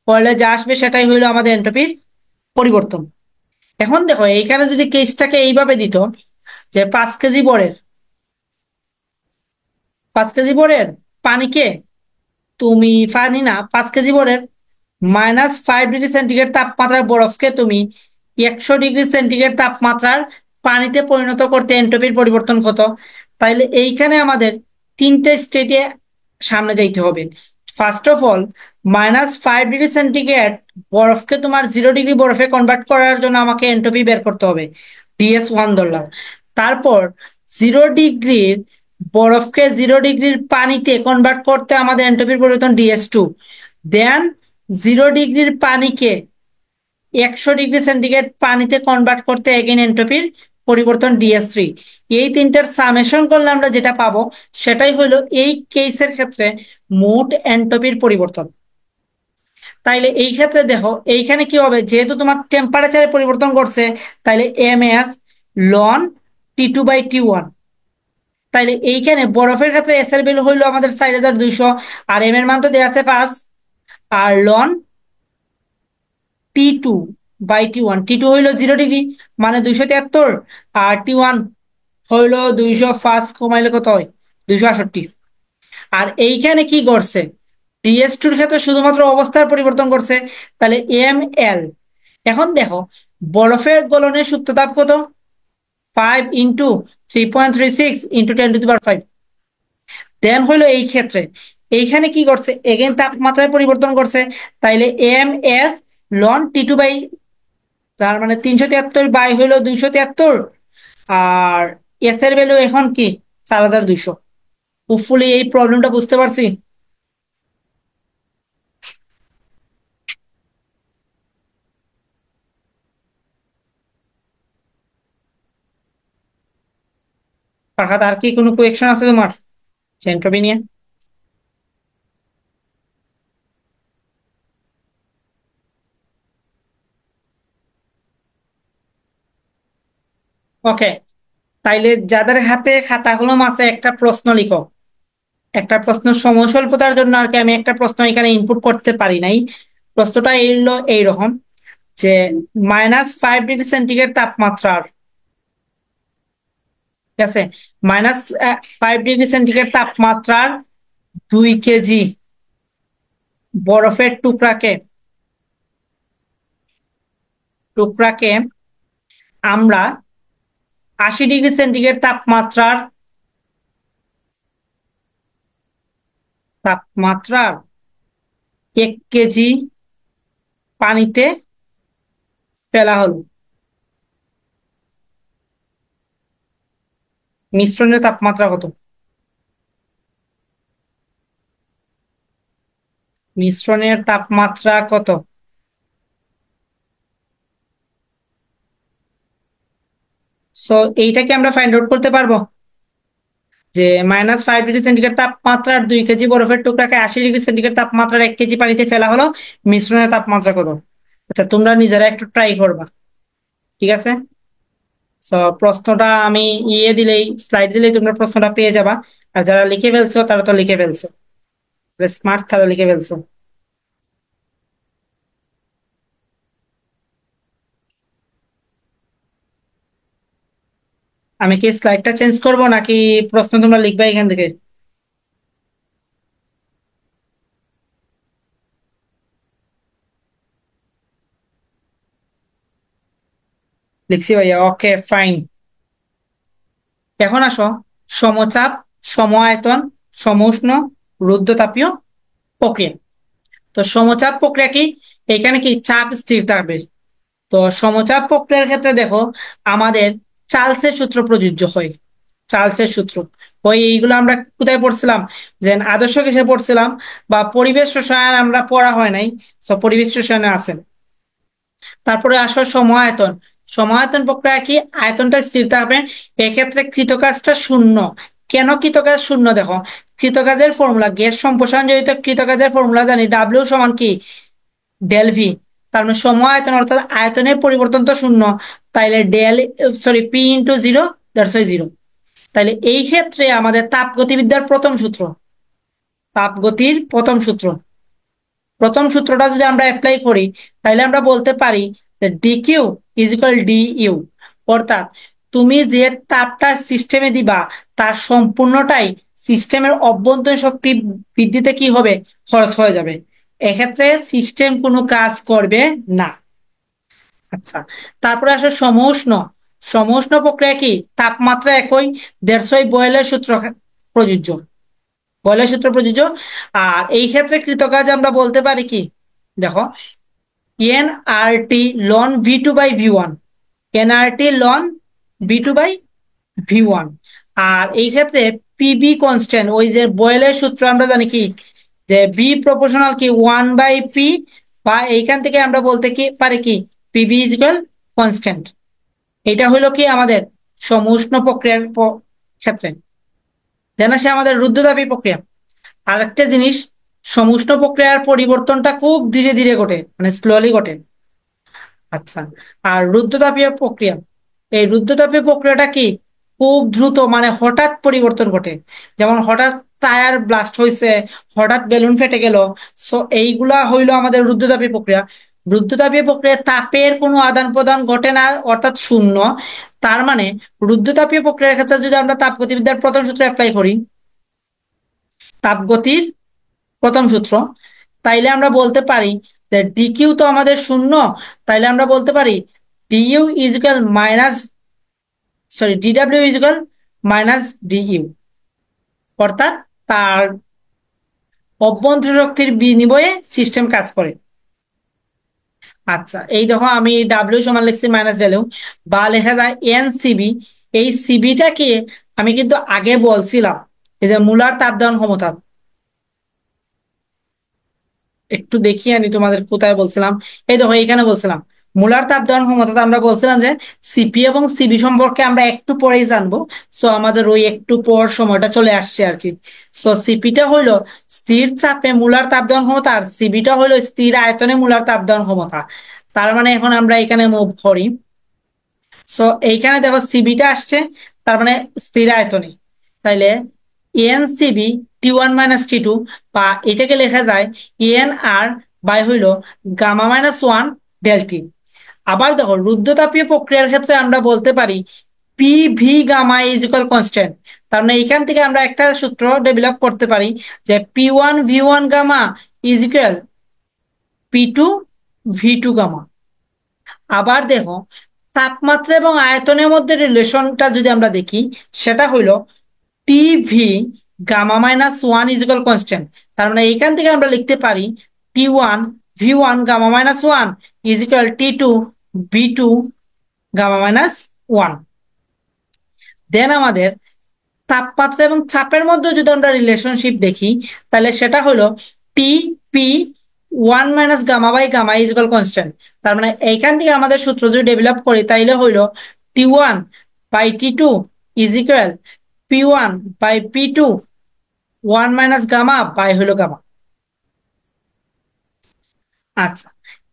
করলে যা আসবে সেটাই হইলো আমাদের এন্ট্রপির পরিবর্তন। এখন দেখো এইখানে যদি কেসটাকে এইভাবে দিত যে 5 কেজি বরের পানিকে তুমি, পানি না, 5 কেজি বরের -5 ডিগ্রি সেন্টিগ্রেড তাপমাত্রার বরফকে তুমি 100 ডিগ্রি সেন্টিগ্রেড তাপমাত্রার পানিতে পরিণত করতে এন্ট্রপির পরিবর্তন কত? তাইলে এইখানে আমাদের তিনটে স্টেটে সামনে যাইতে হবে। First of all -5 degree centigrade বরফকে তোমার 0 ডিগ্রি বরফে কনভার্ট করার জন্য আমাকে এন্ট্রপি বের করতে হবে, ডিএস1 ধরলাম। তারপর 0 ডিগ্রির বরফকে 0 ডিগ্রির পানিতে কনভার্ট করতে আমাদের এন্ট্রপির পরিবর্তন ডিএস2। দেন 0 ডিগ্রির পানিকে 100 ডিগ্রি সেন্টিগ্রেড পানিতে কনভার্ট করতে এগেইন এন্ট্রপির পরিবর্তন DS3। এই তিনটার সামেশন করলে আমরা যেটা পাবো সেটাই হলো এই কেসের ক্ষেত্রে মোট এন্ট্রপির পরিবর্তন। তাইলে এই ক্ষেত্রে দেখো এইখানে কি হবে, যেহেতু তোমার টেম্পারেচারে পরিবর্তন করছে, তাইলে MS লন T2/T1। তাইলে এইখানে বরফের ক্ষেত্রে এস এর ভ্যালু হইলো আমাদের 4200, আর এম এর মান তো দেওয়া আছে 5, আর লন T2/T1, হইলো 0 ডিগ্রি, মানে 273, আর T1 হইলো 205 কমাইলে কত হয়, 268। আর এইখানে কি করছে, DS2 ক্ষেত্রে শুধুমাত্র অবস্থার পরিবর্তন করছে, তাহলে ML। এখন দেখো বরফের গলনের সুপ্ত তাপ কত, 5 × 3.36 × 10⁵ দেন হইলো এই ক্ষেত্রে এইখানে কি করছে, এগেন তাপমাত্রায় পরিবর্তন করছে, তাইলে MS লন T2 তার মানে 373 হইলো 273, আর এস এর ভ্যালু এখন কি 4200। হোপফুলি এই প্রবলেমটা বুঝতে পারছি। ফারহাদ, আর কি কোনো কোয়েকশন আছে তোমার সেন্ট্রপি নিয়ে? ওকে, তাইলে যাদের হাতে খাতা কলম আছে একটা প্রশ্ন লিখো। একটা প্রশ্ন সময় স্বল্পতার জন্য আর কি আমি একটা প্রশ্ন এখানে ইনপুট করতে পারি নাই। প্রশ্নটা এলো এইরকম যে -5 ডিগ্রি সেন্টিগ্রেড তাপমাত্রার, ঠিক আছে, -5 ডিগ্রি সেন্টিগ্রেড তাপমাত্রার 2 কেজি বরফের টুকরাকে আমরা 80 ডিগ্রি সেন্টিগ্রেড তাপমাত্রার 1 কেজি পানিতে ফেলা হলো। মিশ্রণের তাপমাত্রা কত? মিশ্রণের তাপমাত্রা কত? সো এইটাকে আমরা ফাইন্ড আউট করতে পারবো যে -5 ডিগ্রি সেন্টিগ্রেড তাপমাত্রার 2 কেজি বরফের টুকরাকে 80 ডিগ্রি সেন্টিগ্রেড তাপমাত্রার 1 কেজি পানিতে ফেলা হলো, মিশ্রণের তাপমাত্রা কত? আচ্ছা, তোমরা নিজেরা একটু ট্রাই করবা, ঠিক আছে? সো প্রশ্নটা আমি দিলেই, স্লাইড দিলেই তোমরা প্রশ্নটা পেয়ে যাবা। আর যারা লিখে ফেলছো তারা তো লিখে ফেলছো, স্মার্ট, তারা লিখে ফেলছো। আমি কি স্লাইডটা চেঞ্জ করব নাকি প্রশ্ন তোমরা লিখবা এখান থেকে? লিখছি ভাইয়া, ওকে ফাইন। এখন আসো সমচাপ, সম আয়তন, সম উষ্ণ, রুদ্ধতাপীয় প্রক্রিয়া। তো সমচাপ প্রক্রিয়া কি, এখানে কি চাপ স্থির থাকবে। তো সমচাপ প্রক্রিয়ার ক্ষেত্রে দেখো আমাদের চার্লসের সূত্র প্রযোজ্য হয়। চার্লসের সূত্র ওই এইগুলো আমরা কোথায় পড়ছিলাম, যে আদর্শ গ্যাসে পড়ছিলাম, বা পরিবেশ রসায়ন আমরা পড়া হয় নাই, সব পরিবেশ রসায়নে আছে। তারপরে আসো সমায়তন। সমায়তন প্রক্রিয়া কি, আয়তনটা স্থির থাকবে, এক্ষেত্রে কৃতকাজটা শূন্য। কেন কৃতকাজ শূন্য, দেখো কৃতকাজের ফর্মুলা, গ্যাস সম্প্রসারণ জড়িত কৃতকাজের ফর্মুলা জানি, ডাব্লিউ সমান কি, ডেল ভি। তার মানে সমায়তন অর্থাৎ আয়তনের পরিবর্তন তো শূন্য, তাইলে del, sorry, P × 0, that's why 0। তাইলে এই ক্ষেত্রে আমাদের তাপগতিবিদ্যার প্রথম সূত্র, তাপগতির প্রথম সূত্রটা যদি আমরা অ্যাপ্লাই করি, তাহলে আমরা বলতে পারি যে DQ = DU। অর্থাৎ তুমি যে তাপটা সিস্টেমে দিবা তার সম্পূর্ণটাই সিস্টেমের অভ্যন্তরীণ শক্তি বৃদ্ধিতে কি হবে, খরচ হয়ে যাবে। এক্ষেত্রে সিস্টেম কোনো কাজ করবে না। আচ্ছা, তারপরে আসো সমউষ্ণ। সমউষ্ণ প্রক্রিয়া কি, তাপমাত্রা একই, দেড়শই বয়েলের সূত্র প্রযোজ্য, আর এই ক্ষেত্রে কৃতকাজ আমরা বলতে পারি কি, দেখো NRT ln V2/V1, NRT ln V2/V1। আর এই ক্ষেত্রে পিবি কনস্ট্যান্ট, ওই যে বয়েলের সূত্র আমরা জানি কি, যে বি প্রপোর্শনাল কি 1/P, বা এইখান থেকে আমরা বলতে কি পারি কি পিভি ইজ ইকুয়াল কনস্ট্যান্ট। এটা হলো কি আমাদের সমউষ্ণ প্রক্রিয়ার ক্ষেত্রে। দেন আসে আমাদের রুদ্ধতাপী প্রক্রিয়া। আরেকটা জিনিস, সমউষ্ণ প্রক্রিয়ার পরিবর্তনটা খুব ধীরে ধীরে ঘটে, মানে স্লোলি ঘটে। আচ্ছা, আর রুদ্ধতাপীয় প্রক্রিয়া, এই রুদ্ধতাপীয় প্রক্রিয়াটা কি খুব দ্রুত, মানে হঠাৎ পরিবর্তন ঘটে। যেমন হঠাৎ টায়ার ব্লাস্ট হয়েছে, হঠাৎ বেলুন ফেটে গেল। সো এইগুলা হইলো আমাদের রুদ্ধতাপীয় প্রক্রিয়া। রুদ্ধতাপীয় প্রক্রিয়ায় তাপের কোনো আদান প্রদান ঘটে না, অর্থাৎ শূন্য। তার মানে রুদ্ধতাপীয় প্রক্রিয়ার ক্ষেত্রে যদি আমরা তাপগতিবিদ্যার প্রথম সূত্র অ্যাপ্লাই করি, তাপগতির প্রথম সূত্র, তাইলে আমরা বলতে পারি যে ডিকিউ তো আমাদের শূন্য। তাইলে আমরা বলতে পারি DU is equal minus, sorry, DW is equal minus DU, অর্থাৎ তার অভ্যন্তরীণ শক্তির বিনিময়ে সিস্টেম কাজ করে। আচ্ছা, এই দেখো আমি ডাব্লিউ সমান লিখছি মাইনাস ডাব্লিউ, বা লেখা যায় এন সিবি। এই সিবিটাকে আমি কিন্তু আগে বলছিলাম, এই যে মুলার তাপ ধারণ ক্ষমতা। একটু দেখিয়ে আনি তোমাদের কোথায় বলছিলাম। এই দেখো এইখানে বলছিলাম মুলার তাপ ধারণ ক্ষমতা। আমরা বলছিলাম যে সিপি এবং সিবি সম্পর্কে আমরা একটু পরেই জানবো। সো আমাদের ওই একটু পর সময়টা চলে আসছে আর কি। সো সিপিটা হইলো স্থির চাপে মুলার তাপ ধারণ ক্ষমতা, আর সিবিটা হইলো স্থির আয়তনে মুলার তাপ ধারণ ক্ষমতা। তার মানে এখন আমরা এখানে মুভ করি। সো এইখানে দেখো সিবিটা আসছে, তার মানে স্থির আয়তনে। তাইলে N CB T1 minus T2, বা এটাকে লেখা যায় এন আর বাই হইল gamma minus one del T. আবার দেখো রুদ্ধতাপীয় প্রক্রিয়ার ক্ষেত্রে আমরা বলতে পারি P V gamma is equal constant. তার মানে এইখান থেকে আমরা একটা সূত্র ডেভেলপ করতে পারি যে P1 V1 gamma is equal P2 V2 gamma. আবার দেখো তাপমাত্রা এবং আয়তনের মধ্যে রিলেশনটা যদি আমরা দেখি, সেটা হইলো TV gamma minus one is equal constant. তার মানে এইখান থেকে আমরা লিখতে পারি T1 V1 gamma minus one is equal T2 V2 gamma minus one. Then আমাদের তাপমাত্রা এবং চাপের মধ্যে যদি আমরা রিলেশনশিপ দেখি, তাহলে সেটা হলো T1 - gamma is equal constant. তার মানে এইখান থেকে আমাদের সূত্র যদি ডেভেলপ করি, তাইলে হইলো T1/T2 is equal P1/P2 1 - gamma by হইলো গামা। আচ্ছা,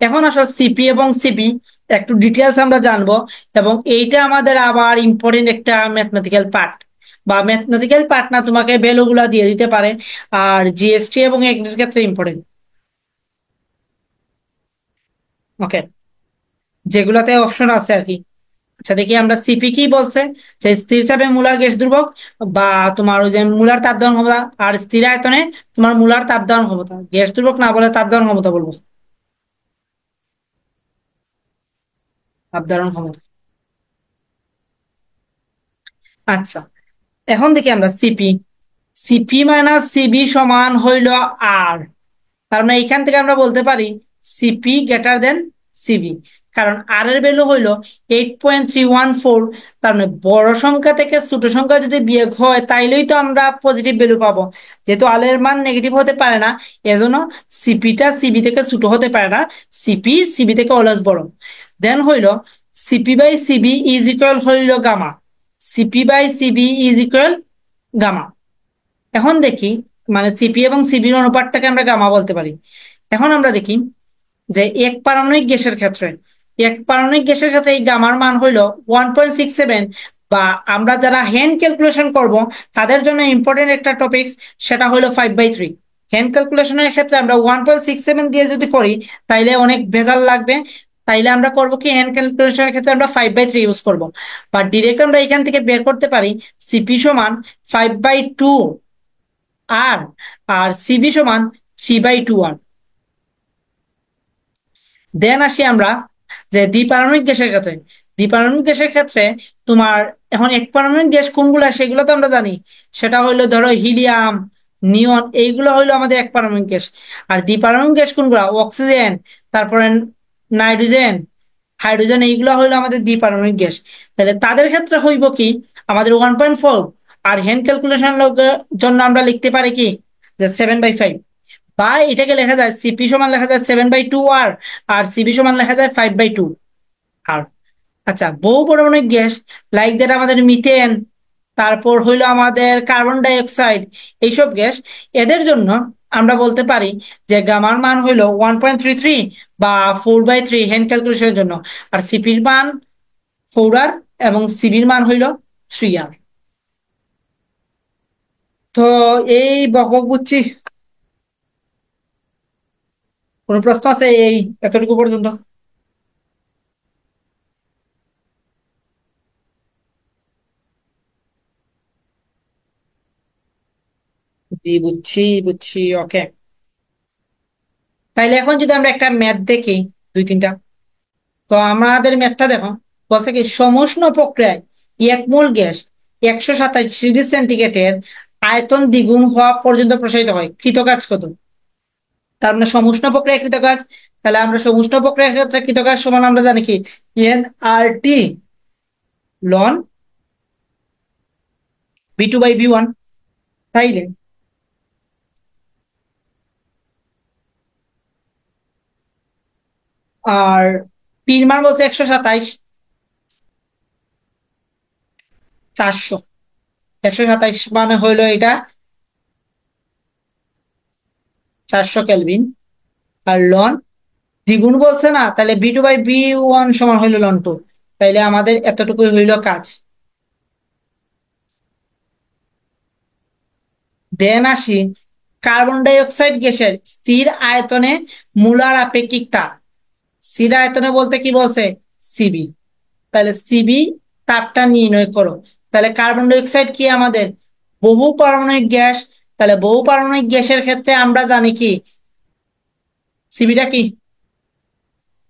এখন আসো সিপি এবং সিবি একটু ডিটেলস আমরা জানবো। এবং এইটা আমাদের আবার ইম্পর্টেন্ট একটা ম্যাথমেটিক্যাল পার্ট, বা ম্যাথমেটিক্যাল পার্ট না, তোমাকে ভ্যালু গুলা দিয়ে দিতে পারে। আর জিএসটি এবং এর ক্ষেত্রে ইম্পর্টেন্ট। ওকে, যেগুলাতে অপশন আছে আর কি। আচ্ছা, দেখি আমরা সিপি কি বলছে, যে স্থির চাপে মূলার গ্যাস ধ্রুবক, বা তোমার ওই যে মূলার তাপ ধারণ ক্ষমতা, আর স্থির আয়তনে তোমার মূলার তাপ ধারণ ক্ষমতা। গ্যাস ধ্রুবক না বলে তাপ ধারণ ক্ষমতা বলবো, তাপ ধারণ ক্ষমতা। আচ্ছা, এখন দেখি আমরা সিপি। সিপি মাইনাস সিবি সমান হইল আর। তার মানে এখান থেকে আমরা বলতে পারি সিপি গ্রেটার দেন সিবি, কারণ আর এর ভ্যালু হইল 8.314। তার মানে বড় সংখ্যা থেকে ছোট সংখ্যা যদি বিয়োগ হয়, তাইলেই তো আমরা পজিটিভ ভ্যালু পাবো। যেহেতু আর এর মান নেগেটিভ হতে পারে না, এজন্য সিপিটা সিবি থেকে ছোট হতে পারে না, সিপি সিবি থেকে অলওয়েজ বড়। দেন হইল সিপি/সিবি ইজ ইকুয়াল হইল gamma. CP by CV is equal gamma. এখন দেখি, মানে সিপি এবং সিবির অনুপাতটাকে আমরা গামা বলতে পারি। এখন আমরা দেখি যে এক পারমাণবিক গ্যাসের ক্ষেত্রে, এই গামার মান হইলো 1.67। বা আমরা যারা হ্যান্ড ক্যালকুলেশন করব, তাদের জন্য ইম্পর্টেন্ট একটা টপিক, সেটা হলো 5/3। হ্যান্ড ক্যালকুলেশনের ক্ষেত্রে আমরা 1.67 দিয়ে যদি করি, তাইলে অনেক ভেজাল লাগবে। তাইলে আমরা করবো কি, হ্যান্ড ক্যালকুলেশনের ক্ষেত্রে আমরা 5/3 ইউজ করব। বা ডিরেক্ট আমরা এখান থেকে বের করতে পারি সিপি সমান 5/2 আর, সিবি সমান 3/2 আর। দেন আসি আমরা যে দ্বিপারমাণবিক গ্যাসের ক্ষেত্রে। তোমার এখন এক পারমাণবিক গ্যাস কোনগুলা সেগুলো তো আমরা জানি, সেটা হইলো ধরো হিলিয়াম, নিয়ন, এইগুলো হইলো আমাদের এক পারমাণবিক গ্যাস। আর দ্বিপারমাণবিক গ্যাস কোনগুলা, অক্সিজেন, তারপরে নাইট্রোজেন, হাইড্রোজেন, এইগুলো হইলো আমাদের দ্বিপারমাণবিক গ্যাস। তাহলে তাদের ক্ষেত্রে হইব কি, আমাদের 1.4। আর হ্যান্ড ক্যালকুলেশন জন্য আমরা লিখতে পারি কি, যে 7/5। বা এটাকে লেখা যায় সিপি সমান লেখা যায় 7/2 আর সিবি সমান লেখা যায় 5/2। আর আচ্ছা, বহু পারমাণবিক গ্যাস লাইক দ্যাট আমাদের মিথেন, তারপর হইলো আমাদের কার্বন ডাই অক্সাইড, এইসব গ্যাস, এদের জন্য আমরা বলতে পারি যে গামার মান হইলো 1.33 বা 4/3 হ্যান্ড ক্যালকুলেশনের জন্য। আর সিপির মান 4R এবং সিবির মান হইলো 3R। তো এই বক বুঝছি। কোনো প্রশ্ন আছে এই এতটুকু পর্যন্ত? জি, বুঝছি বুঝছি, ওকে। তাইলে এখন যদি আমরা একটা ম্যাথ দেখি, দুই তিনটা, তো আমাদের ম্যাথটা দেখো। বলছে কি সমুষ্ণ প্রক্রিয়ায় এক মোল গ্যাস 127 ডিগ্রি সেন্টিগ্রেডের আয়তন দ্বিগুণ হওয়া পর্যন্ত প্রসারিত হয়, কৃতকাজ কত? তার মানে সমুষ্ণ প্রক্রিয়া কৃতকাজ। তাহলে আমরা সমুষ্ণ প্রক্রিয়ার ক্ষেত্রে কৃতকাজ সমান আমরা জানি কি, NRT লন V2/V1। তাইলে আর টির মান বলছে 127, 400। 127 মানে হইলো এটা 400 কেলভিন। আর লন দ্বিগুণ বলছে না, তাহলে V2/V1 সমান হইলো লন 2। তাইলে আমাদের এতটুকুই হইলো কাজ। দেন আসি কার্বন ডাই অক্সাইড গ্যাসের স্থির আয়তনে মূলার আপেক্ষিক তাপ। স্থির আয়তনে বলতে কি বলছে, সিবি। তাহলে সিবি তাপটা নির্ণয় করো। তাহলে কার্বন ডাই অক্সাইড কি আমাদের বহু পারমাণবিক গ্যাস। তাহলে বহু পারমাণবিক গ্যাসের ক্ষেত্রে আমরা জানি কি সিবিটা কি,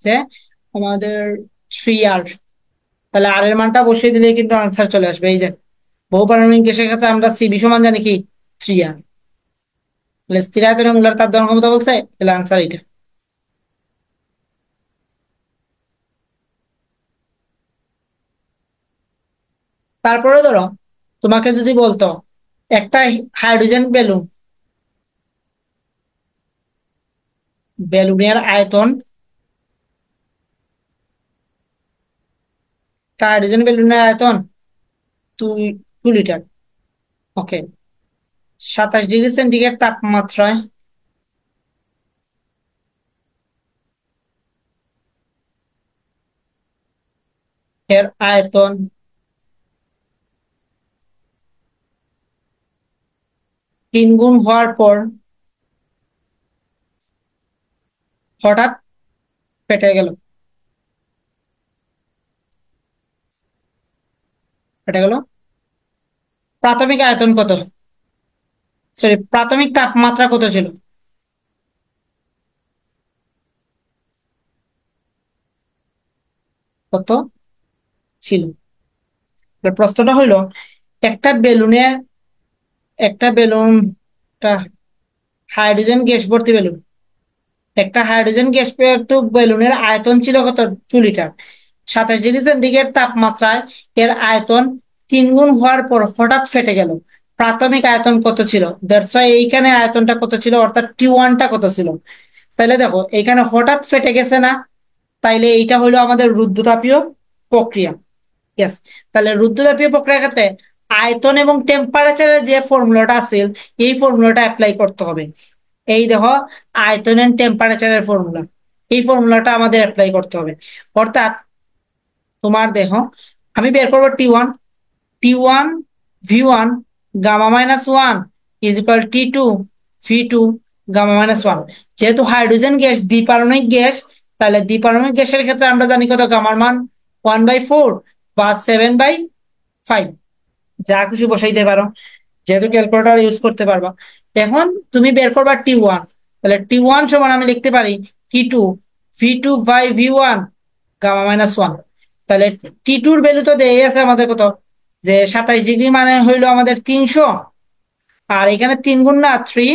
যে আমাদের 3R। তাহলে আর এর মানটা বসিয়ে দিলে কিন্তু আনসার চলে আসবে। এই যে বহু পারমাণবিক গ্যাসের ক্ষেত্রে আমরা সিবি সমান জানি কি 3R। তাহলে স্থির আয়তনে মূলার তাপ ধারণ ক্ষমতা বলছে, তাহলে আনসার এটা। তারপরে ধরো তোমাকে যদি বলতো একটা হাইড্রোজেন বেলুন, বেলুনের আয়তন, একটা হাইড্রোজেন বেলুনের আয়তন 2 লিটার, ওকে, 27 ডিগ্রি সেন্টিগ্রেড তাপমাত্রায় এর আয়তন 3 গুণ হওয়ার পর হঠাৎ ফেটে গেল। ফেটে গেল, প্রাথমিক আয়তন কত, সরি প্রাথমিক তাপমাত্রা কত ছিল? কত ছিল? এবার প্রশ্নটা হইলো একটা বেলুনে, একটা বেলুন, একটা হাইড্রোজেন গ্যাস ভর্তি বেলুন, একটা হাইড্রোজেন গ্যাস তো বেলুনের আয়তন ছিল কত, 2 লিটার। 27 ডিগ্রি সেন্টিগ্রেড তাপমাত্রায় এর আয়তন 3 গুণ হওয়ার পর হঠাৎ ফেটে গেল, প্রাথমিক আয়তন কত ছিল? দ্যাটস ওয়াই এইখানে আয়তনটা কত ছিল, অর্থাৎ T1টা কত ছিল। তাহলে দেখো এখানে হঠাৎ ফেটে গেছে না, তাইলে এইটা হলো আমাদের রুদ্ধতাপীয় প্রক্রিয়া। ইয়েস। তাহলে রুদ্ধতাপীয় প্রক্রিয়ার ক্ষেত্রে আয়তন এবং টেম্পারেচারের যে ফর্মুলাটা আছে, এই ফর্মুলাটা অ্যাপ্লাই করতে হবে। এই দেখো, আয়তন এন্ড টেম্পারেচারের ফর্মুলা, এই ফর্মুলাটা আমাদের অ্যাপ্লাই করতে হবে। অর্থাৎ তোমার দেখো, আমি বের করবো T1। T1 V1 গামা-1 is equal T2 V2 গামা-1। যেহেতু হাইড্রোজেন গ্যাস দ্বিপারমাণবিক গ্যাস, তাহলে দ্বিপারমাণবিক গ্যাসের ক্ষেত্রে আমরা জানি কত, গামার মান 1/4 বা 7/5। যা খুশি বসাইতে পারো, যেহেতু ক্যালকুলেটর ইউজ করতে পারবা। এখন তুমি বের করবা T1। তাহলে T1 সমান আমি লিখতে পারি T2 V2/V1 গামা-1। তাহলে T2-র ভ্যালু তো দেই আছে আমাদের কত, যে 27 ডিগ্রি মানে হইলো আমাদের 300। আর এখানে 3 গুণ না, 3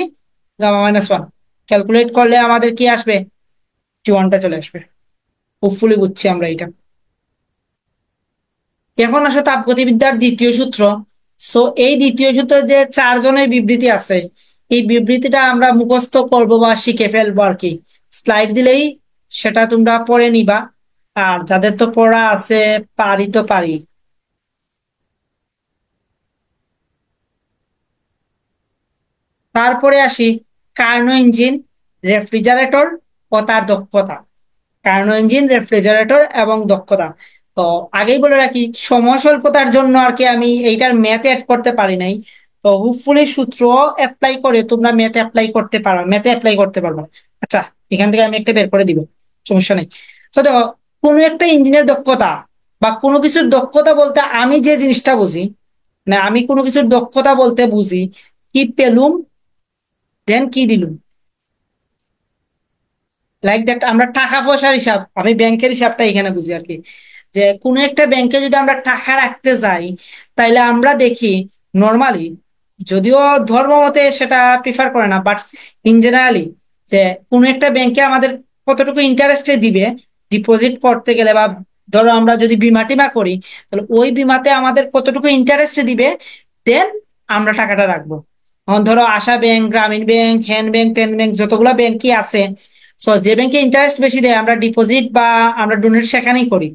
গামা-1। ক্যালকুলেট করলে আমাদের কি আসবে, T1টা চলে আসবে। হোপফুলি বুঝছি আমরা এটা। এখন আসো তাপগতিবিদ্যার দ্বিতীয় সূত্র। সো এই দ্বিতীয় সূত্রে যে 4 জনের বিবৃতি আছে, এই বিবৃতিটা আমরা মুখস্থ করব বা শিখে ফেলবো আর কি। স্লাইড দিলেই সেটা তোমরা পড়ে নিবা। আর যাদের তো পড়া আছে, পারি তো পারি। তারপরে আসি কার্নো ইঞ্জিন, রেফ্রিজারেটর ও তার দক্ষতা। কার্নো ইঞ্জিন, রেফ্রিজারেটর এবং দক্ষতা। তো আগেই বলে রাখি, সময় স্বল্পতার জন্য আর কি আমি এইটার ম্যাথে অ্যাড করতে পারি নাই। তো হোপফুলি সূত্র অ্যাপ্লাই করে তোমরা ম্যাথে অ্যাপ্লাই করতে পারবে। আচ্ছা, এখান থেকে আমি একটা বের করে দিব, সমস্যা নেই। তো দেখো, কোনো একটা ইঞ্জিনের দক্ষতা বা কোনো কিছুর দক্ষতা বলতে আমি যে জিনিসটা বুঝি, মানে আমি কোনো কিছুর দক্ষতা বলতে বুঝি কি পেলুম, দেন কি দিলুম। লাইক দ্যাট, আমরা টাকা পয়সার হিসাব, আমি ব্যাংকের হিসাবটা এখানে বুঝি আর কি। যে কোনো একটা ব্যাংকে যদি আমরা টাকা রাখতে যাই, তাইলে আমরা দেখি নর্মালি, যদিও ধর্ম মতে সেটা প্রিফার করে না, বাট ইন জেনারেলি, যে কোনো একটা ব্যাংকে আমাদের কতটুকু ইন্টারেস্টে দিবে ডিপোজিট করতে গেলে, বা ধরো আমরা যদি বিমা টিমা করি, তাহলে ওই বিমাতে আমাদের কতটুকু ইন্টারেস্ট দিবে, দেন আমরা টাকাটা রাখবো। এখন ধরো আশা ব্যাংক, গ্রামীণ bank, hand bank, ten bank, যতগুলো ব্যাংকই আছে, সো যে ব্যাংকে ইন্টারেস্ট বেশি দেয় আমরা ডিপোজিট বা আমরা ডোনেট সেখানেই করি।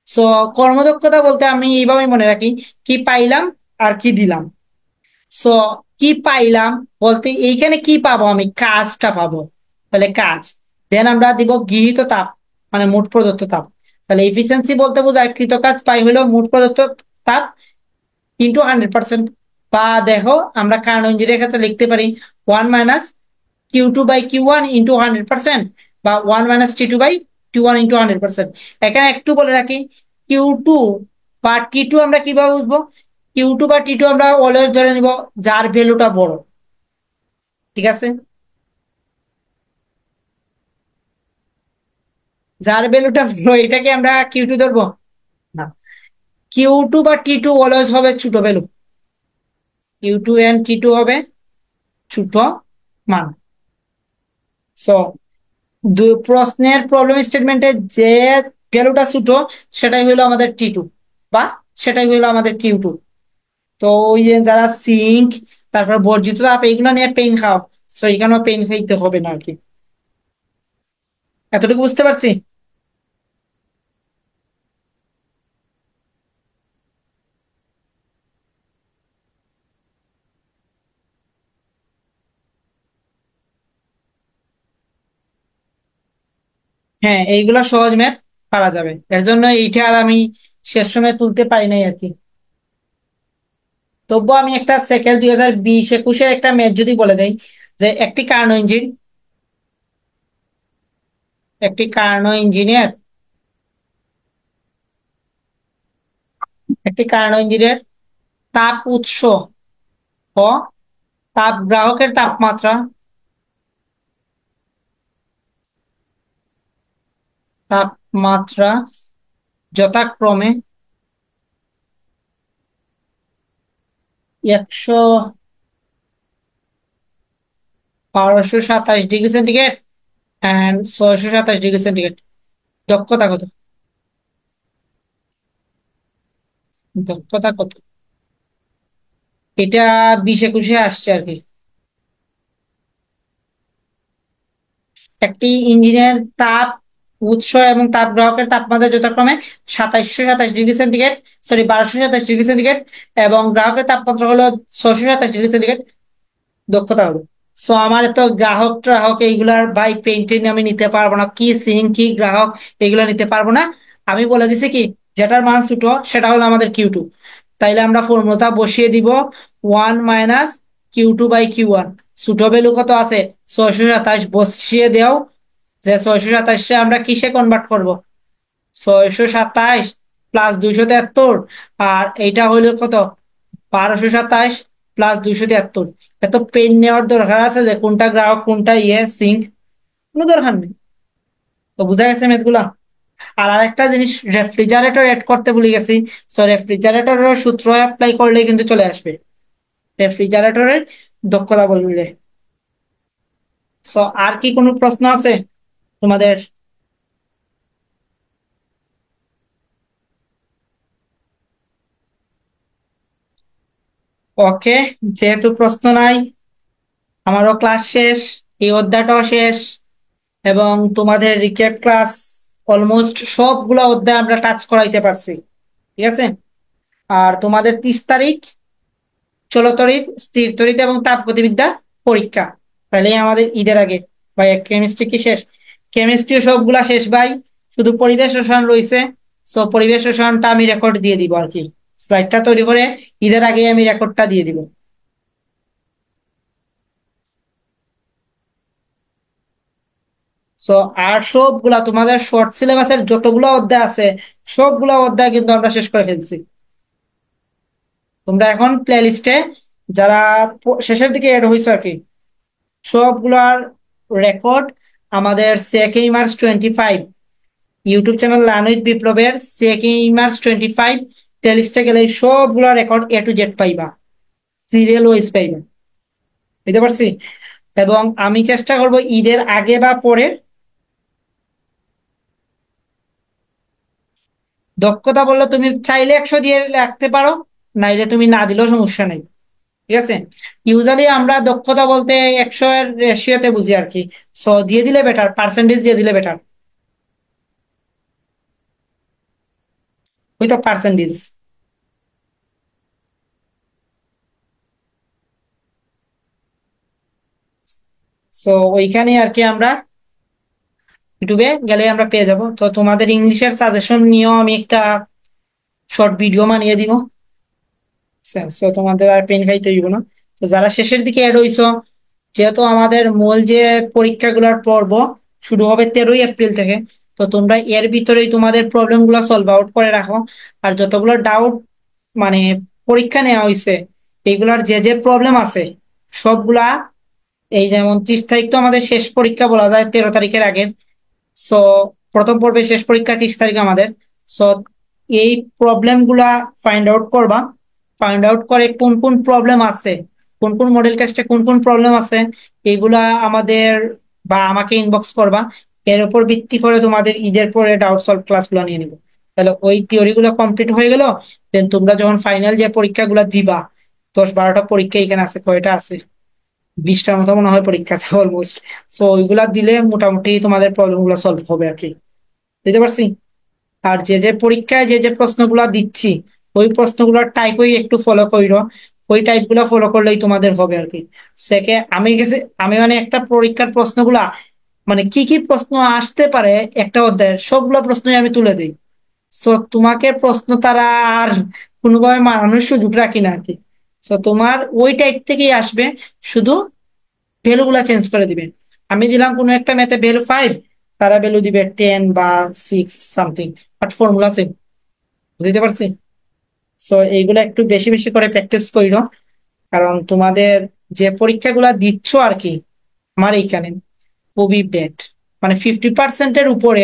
সো কর্মদক্ষতা বলতে আমি এইভাবেই মনে রাখি, কি পাইলাম আর কি দিলাম। সো কি পাইলাম বলতে এইখানে কি পাবো, আমি কাজটা পাবো, তাহলে কাজ। দেন আমরা দিব গৃহীত তাপ, মানে মোট প্রদত্ত তাপ। তাহলে এফিসিয়েন্সি বলতে বোঝায় কৃত কাজ পাই হলো মোট প্রদত্ত তাপ ইন্টু 100%। বা দেখো, আমরা কার্নো ইঞ্জিনের ক্ষেত্রে লিখতে পারি 1 - Q2/Q1 ইন্টু 100%, বা 1 - T2/T1 ইন্টু 100%। এখানে একটু বলে রাখি, Q2 বা T2 আমরা কিভাবে বুঝবো? Q2 বা T2 আমরা অলওয়েজ ধরে নিব যার ভ্যালুটা বড়, ঠিক আছে? যার ভ্যালুটা বড় এটাকে আমরা Q2 ধরবো না। Q2 বা T2 অলওয়েজ হবে ছোট ভ্যালু, Q2 এন্ড T2 হবে ছোট মান। সো প্রশ্নের প্রবলেম স্টেটমেন্টে যে ভ্যালুটা ছোট, সেটাই হলো আমাদের T2, বা সেটাই হলো আমাদের Q2। তো ওই যে যারা সিঙ্ক, তারপর বর্জিত তাপ, এইগুলো নিয়ে পেন খাও, তো এখানেও পেন খাইতে হবে না আর কি। এতটুকু বুঝতে পারছি। হ্যাঁ, এইগুলা সহজ ম্যাথ, পারা যাবে। এর জন্য এইটা আর আমি শেষ সময় তুলতে পারি নাই আর কি। তবুও আমি একটা সেকেন্ড 2020-21 একটা ম্যাথ যদি বলে দেই, যে একটি কার্নো ইঞ্জিনের তাপ উৎস ও তাপ গ্রাহকের তাপমাত্রা যথাক্রমে 1227 degree centigrade and 627 degree centigrade. দক্ষতা কত? দক্ষতা কত? এটা 20-21 আসছে আর কি। একটি ইঞ্জিনের তাপ উৎস এবং তাপ গ্রাহকের তাপমাত্রা যথাক্রমে 2727 degree centigrade, sorry 1227 degree centigrade, এবং গ্রাহকের তাপমাত্রা হলো 627 ডিগ্রি সেন্টিগ্রেড। দক্ষতা হলো, সো আমার তো গ্রাহক ট্রাহক এইগুলার ভাই পেইন্টিং আমি নিতে পারবো না, কি সিং কি গ্রাহক, এগুলো নিতে পারবো না। আমি বলে দিছি কি, যেটার মান ছোট সেটা হলো আমাদের Q2। তাইলে আমরা ফর্মুলাটা বসিয়ে দিব, 1 - Q2/Q1। ছোট ভ্যালু কত আছে? 627 বসিয়ে দেও। যে 627 আমরা কিসে কনভার্ট করব? 627 + 273, আর এইটা হইলো কত? 1227 + 273। এত পেন নেওয়ার দরকার আছে যে কোনটা গ্রাহক কোনটা সিঙ্ক? কোনো দরকার নেই। তো বুঝা গেছে মেথগুলা। আর আরেকটা জিনিস, রেফ্রিজারেটর এড করতে ভুলে গেছি। সো রেফ্রিজারেটরের সূত্র অ্যাপ্লাই করলে কিন্তু চলে আসবে রেফ্রিজারেটরের দক্ষতা বললে। সো আর কি কোনো প্রশ্ন আছে তোমাদের? ওকে, যেহেতু প্রশ্ন নাই, আমারও ক্লাস শেষ, এই অধ্যায়টাও শেষ, এবং তোমাদের রিক্যাপ ক্লাস অলমোস্ট সবগুলা অধ্যায় আমরা টাচ করাইতে পারছি। ঠিক আছে। আর তোমাদের 30 তারিখ চলতরিৎ, স্থির তড়িৎ এবং তাপগতিবিদ্যা পরীক্ষা। তাহলে আমাদের ঈদের আগে ভাই কেমিস্ট্রি কি শেষ? কেমিস্ট্রি সবগুলা শেষ ভাই, শুধু পরিবেশ রসায়ন রয়েছে। সো পরিবেশ রসায়নটা আমি রেকর্ড দিয়ে দিব আর কি, স্লাইডটা তৈরি করে ঈদের আগে আমি রেকর্ডটা দিয়ে দিব। সো আর সবগুলা তোমাদের শর্ট সিলেবাসের যতগুলা অধ্যায় আছে সবগুলা অধ্যায় কিন্তু আমরা শেষ করে ফেলছি। তোমরা এখন প্লে লিস্টে যারা শেষের দিকে এড হয়েছে আর কি, সবগুলার রেকর্ড আমাদের CK Immerse 25 YouTube channel learn with বিপ্লবের CK Immerse 25 প্লে লিস্টে গেলে সবগুলা রেকর্ড A to Z পাইবা, সিরিয়াল ওয়াইজ পাইবা। বুঝতে পারছি। এবং আমি চেষ্টা করব ঈদের আগে বা পরে, দক্ষতা বললে তুমি চাইলে 100 দিয়ে রাখতে পারো, নাইলে তুমি না দিলেও সমস্যা নেই। ঠিক আছে। ইউজুয়ালি আমরা দক্ষতা বলতে 100 এর রেশিওতে বুঝি আর কি। সো দিয়ে দিলে বেটার, পার্সেন্টেজ দিয়ে দিলে বেটার। ওই তো পার্সেন্টেজ। সো ওইখানে আর কি আমরা ইউটিউবে গেলে আমরা পেয়ে যাব। তো তোমাদের ইংলিশের সাজেশন নিয়েও আমি একটা শর্ট ভিডিও বানিয়ে দিব। সো তোমাদের আর পেন খাইতে হইব না। তো যারা শেষের দিকে অ্যাড হইছো, যেহেতু আমাদের মূল যে পরীক্ষাগুলোর পর্ব শুরু হবে 13ই এপ্রিল থেকে, তো তোমরা এর ভিতরেই তোমাদের প্রবলেম গুলো সলভ আউট করে রাখো। আর যতগুলো ডাউট মানে পরীক্ষা নেওয়া হয়েছে এইগুলার যে যে প্রবলেম আছে সবগুলা, এই যেমন 30 তারিখ তো আমাদের শেষ পরীক্ষা বলা যায় 13 তারিখের আগের। সো প্রথম পর্বে শেষ পরীক্ষা 30 তারিখ আমাদের। সো এই প্রবলেম গুলা ফাইন্ড আউট করবা, ফাইন্ড আউট করে কোন কোন প্রবলেম আছে, কোন কোন মডেল টেস্টে কোন কোন প্রবলেম আছে, এগুলা আমাদের বা আমাকে ইনবক্স করবা। এর উপর ভিত্তি করে তোমাদের ঈদের পরে ডাউট সলভ ক্লাসগুলো নিয়ে নিবো। তাহলে ওই থিওরি গুলো কমপ্লিট হয়ে গেল। দেন তোমরা যখন ফাইনাল যে পরীক্ষাগুলো দিবা, 10-12টা পরীক্ষা এখানে আছে, কয়টা আছে, 20টার মতো মনে হয় পরীক্ষা আছে অলমোস্ট। সো ওইগুলা দিলে মোটামুটি তোমাদের প্রবলেম গুলো সলভ হবে আর কি। বুঝতে পারছি। আর যে যে পরীক্ষায় যে যে প্রশ্নগুলা দিচ্ছি ওই প্রশ্নগুলোর টাইপই একটু ফলো করিও, ওই টাইপ গুলা ফলো করলেই তোমাদের হবে আর কি। আমি মানে একটা পরীক্ষার প্রশ্নগুলা মানে কি কি প্রশ্ন আসতে পারে একটা অধ্যায়ের সবগুলা প্রশ্নই আমি তুলে দিই। সো তোমাকে প্রশ্ন তারা আর কোনোভাবে মানানোর সুযোগ রাখি না আর কি। সো তোমার ওই টাইপ থেকেই আসবে, শুধু ভ্যালু গুলা চেঞ্জ করে দিবে। আমি দিলাম কোনো একটা ম্যাথে ভ্যালু 5, তারা ভ্যালু দিবে 10 বা 6 সামথিং, বাট ফর্মুলা সেম। বুঝতে পারছি। সো এইগুলা একটু বেশি বেশি করে প্র্যাকটিস করিও, কারণ তোমাদের যে পরীক্ষাগুলা দিচ্ছ আর কি আমার এইখানে খুবই ব্যাড, মানে 50%-এর উপরে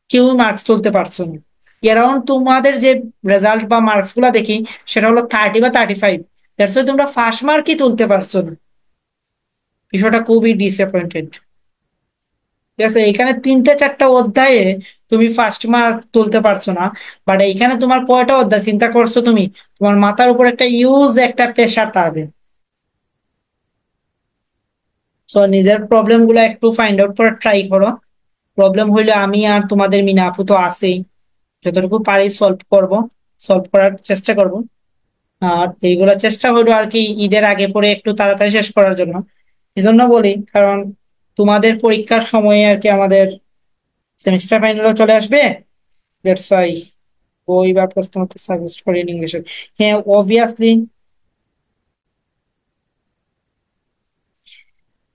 কেউ মার্কস তুলতে পারছো না। এরাউন্ড তোমাদের যে রেজাল্ট বা মার্কস গুলা দেখি সেটা হলো 30 বা 35, দ্যাটস ওয়াই তোমরা ফার্স্ট মার্কই তুলতে পারছো না। বিষয়টা খুবই ডিসঅ্যাপয়েন্টেড। ঠিক আছে, এখানে 3-4টা অধ্যায়ে তুমি ফার্স্ট মার্ক তুলতে পারছো না, বাট এইখানে তোমার কয়টা অধ্যায় চিন্তা করছো তুমি, তোমার মাথার উপর একটা ইউজ একটা প্রেশার থাকবে। সো নিজের প্রবলেম গুলো একটু ফাইন্ড আউট করে ট্রাই করো। প্রবলেম হইলে আমি আর তোমাদের মিনা আপু তো আছেই, যতটুকু পারি সলভ করব, সলভ করার চেষ্টা করব। আর এইগুলা চেষ্টা করবো আর কি ঈদের আগে পরে একটু তাড়াতাড়ি শেষ করার জন্য। এই জন্য বলি কারণ তোমাদের পরীক্ষার সময়ে আর কি আমাদের সেমিস্টার ফাইনালও চলে আসবে। দ্যাটস ওয়াই বই বা প্রশ্নপত্র সাজেস্ট করি ইংলিশের। হ্যাঁ অবভিয়াসলি।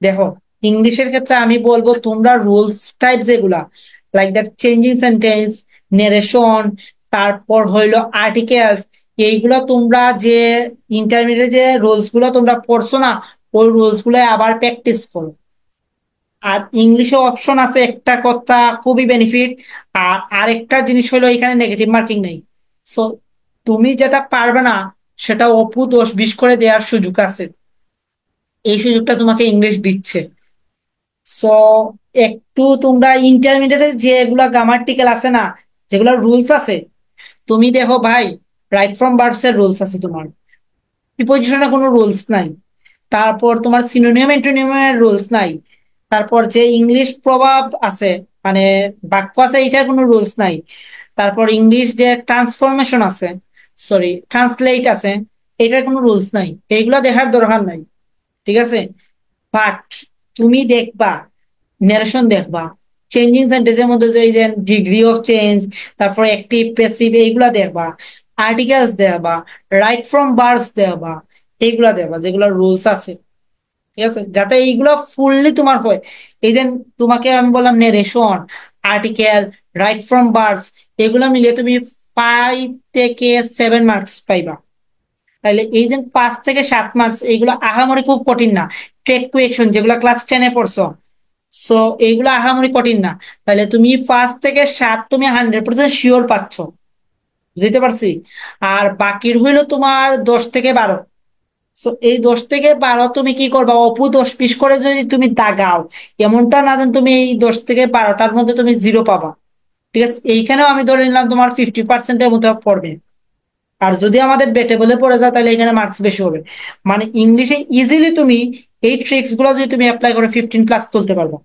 দেখো, ইংলিশের ক্ষেত্রে আমি বলবো তোমরা রুলস টাইপ যেগুলা like that changing sentence, narration, তারপর হইলো আর্টিকেলস, এইগুলা তোমরা যে ইন্টারমিডিয়েট যে রুলস গুলো তোমরা পড়ছো না, ওই রুলস গুলো আবার প্র্যাকটিস করো। আর ইংলিশে অপশন আছে একটা কথা খুবই বেনিফিট। আর আরেকটা জিনিস হলো এখানে নেগেটিভ মার্কিং নেই। সো তুমি যেটা পারবে না সেটা অপু 10-20 করে দেওয়ার সুযোগ আছে, এই সুযোগটা তোমাকে ইংলিশ দিচ্ছে। সো একটু তোমরা ইন্টারমিডিয়েটে যেগুলা গ্রামাটিক্যাল আছে না, যেগুলা রুলস আছে, তুমি দেখো ভাই, রাইট ফ্রম ভার্বস এর রুলস আছে তোমার, প্রিপজিশনে কোনো রুলস নাই। তারপর তোমার সিনোনিয়াম অ্যান্টোনিয়ামের রুলস নাই। তারপর যে ইংলিশ প্রভাব আছে মানে বাক্য আছে, এটার কোনো রুলস নাই। তারপর ইংলিশ যে ট্রান্সফরমেশন আছে, সরি ট্রান্সলেট আছে, এটার কোনো রুলস নাই, এইগুলা দেখার দরকার নাই। ঠিক আছে। বাট তুমি দেখবা, নেরেশন দেখবা, চেঞ্জিং সেন্টেন্সের মধ্যে যে এই যে ডিগ্রি অফ চেঞ্জ, তারপর অ্যাক্টিভ প্যাসিভ এইগুলা দেখবা, আর্টিকেলস দেখবা, রাইট ফ্রম ভার্বস দেখবা, এইগুলা দেখবা যেগুলা রুলস আছে। ঠিক আছে, যাতে এইগুলো ফুললি তোমার হয়। এই যে তোমাকে আমি বললাম narration, article, right from verbs, এগুলো মিলিয়ে তুমি 5 থেকে 7 মার্কস পাইবা। তাহলে এই যে 5 থেকে 7 মার্কস, এইগুলো আহামরি খুব কঠিন না। ট্রেক কোয়েকশন যেগুলো ক্লাস 10-এ পড়ছো, সো এইগুলো আহামরি কঠিন না। তাহলে তুমি 5 থেকে 7 তুমি 100% শিওর পাচ্ছ, বুঝতে পারছি। আর বাকির হইলো তোমার 10 থেকে 12। সো এই 10 থেকে 12 তুমি কি করবা, অপু 10 পিস করে যদি তুমি দাগাও, এমনটা না যেন তুমি এই 10 থেকে 12টার মধ্যে তুমি জিরো পাবা। ঠিক আছে, এইখানেও আমি ধরে নিলাম তোমার 50%-এর মতো পড়বে। আর যদি আমাদের বেটে বলে পড়ে যায়, তাহলে এখানে মার্কস বেশি হবে। মানে ইংলিশে ইজিলি তুমি এই ট্রিক্স গুলো যদি তুমি অ্যাপ্লাই করে 15+ তুলতে পারবে।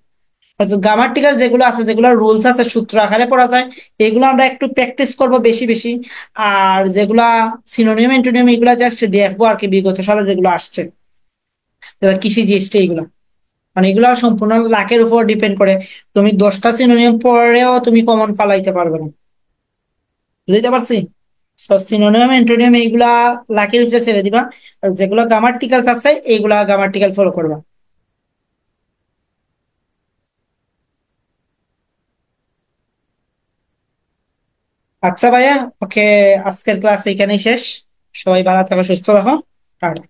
গ্রামাটিক্যাল যেগুলো আছে, যেগুলো রুলস আছে, সূত্র আকারে পড়া যায়, এগুলো আমরা একটু প্র্যাকটিস করব বেশি বেশি। আর যেগুলা সিনোনিম এন্টোনিম, এগুলা জাস্ট দেখবো আর কি, বিগত সালে যেগুলো আসছে, কৃষি জিএসটি এগুলো। মানে এগুলো সম্পূর্ণ লাখের উপর ডিপেন্ড করে। তুমি 10টা সিনোনিম পরেও তুমি কমন পালাইতে পারবে না, বুঝতে পারছি। সিনোনিম এন্টোনিম এইগুলা লাখের উপরে ছেড়ে দিবা। আর যেগুলো গ্রামাটিক্যাল আছে, এইগুলা গ্রামাটিক্যাল ফলো করবা। আচ্ছা ভাইয়া, ওকে, আজকের ক্লাস এখানেই শেষ। সবাই ভালো থাকো, সুস্থ রাখো। টাটা।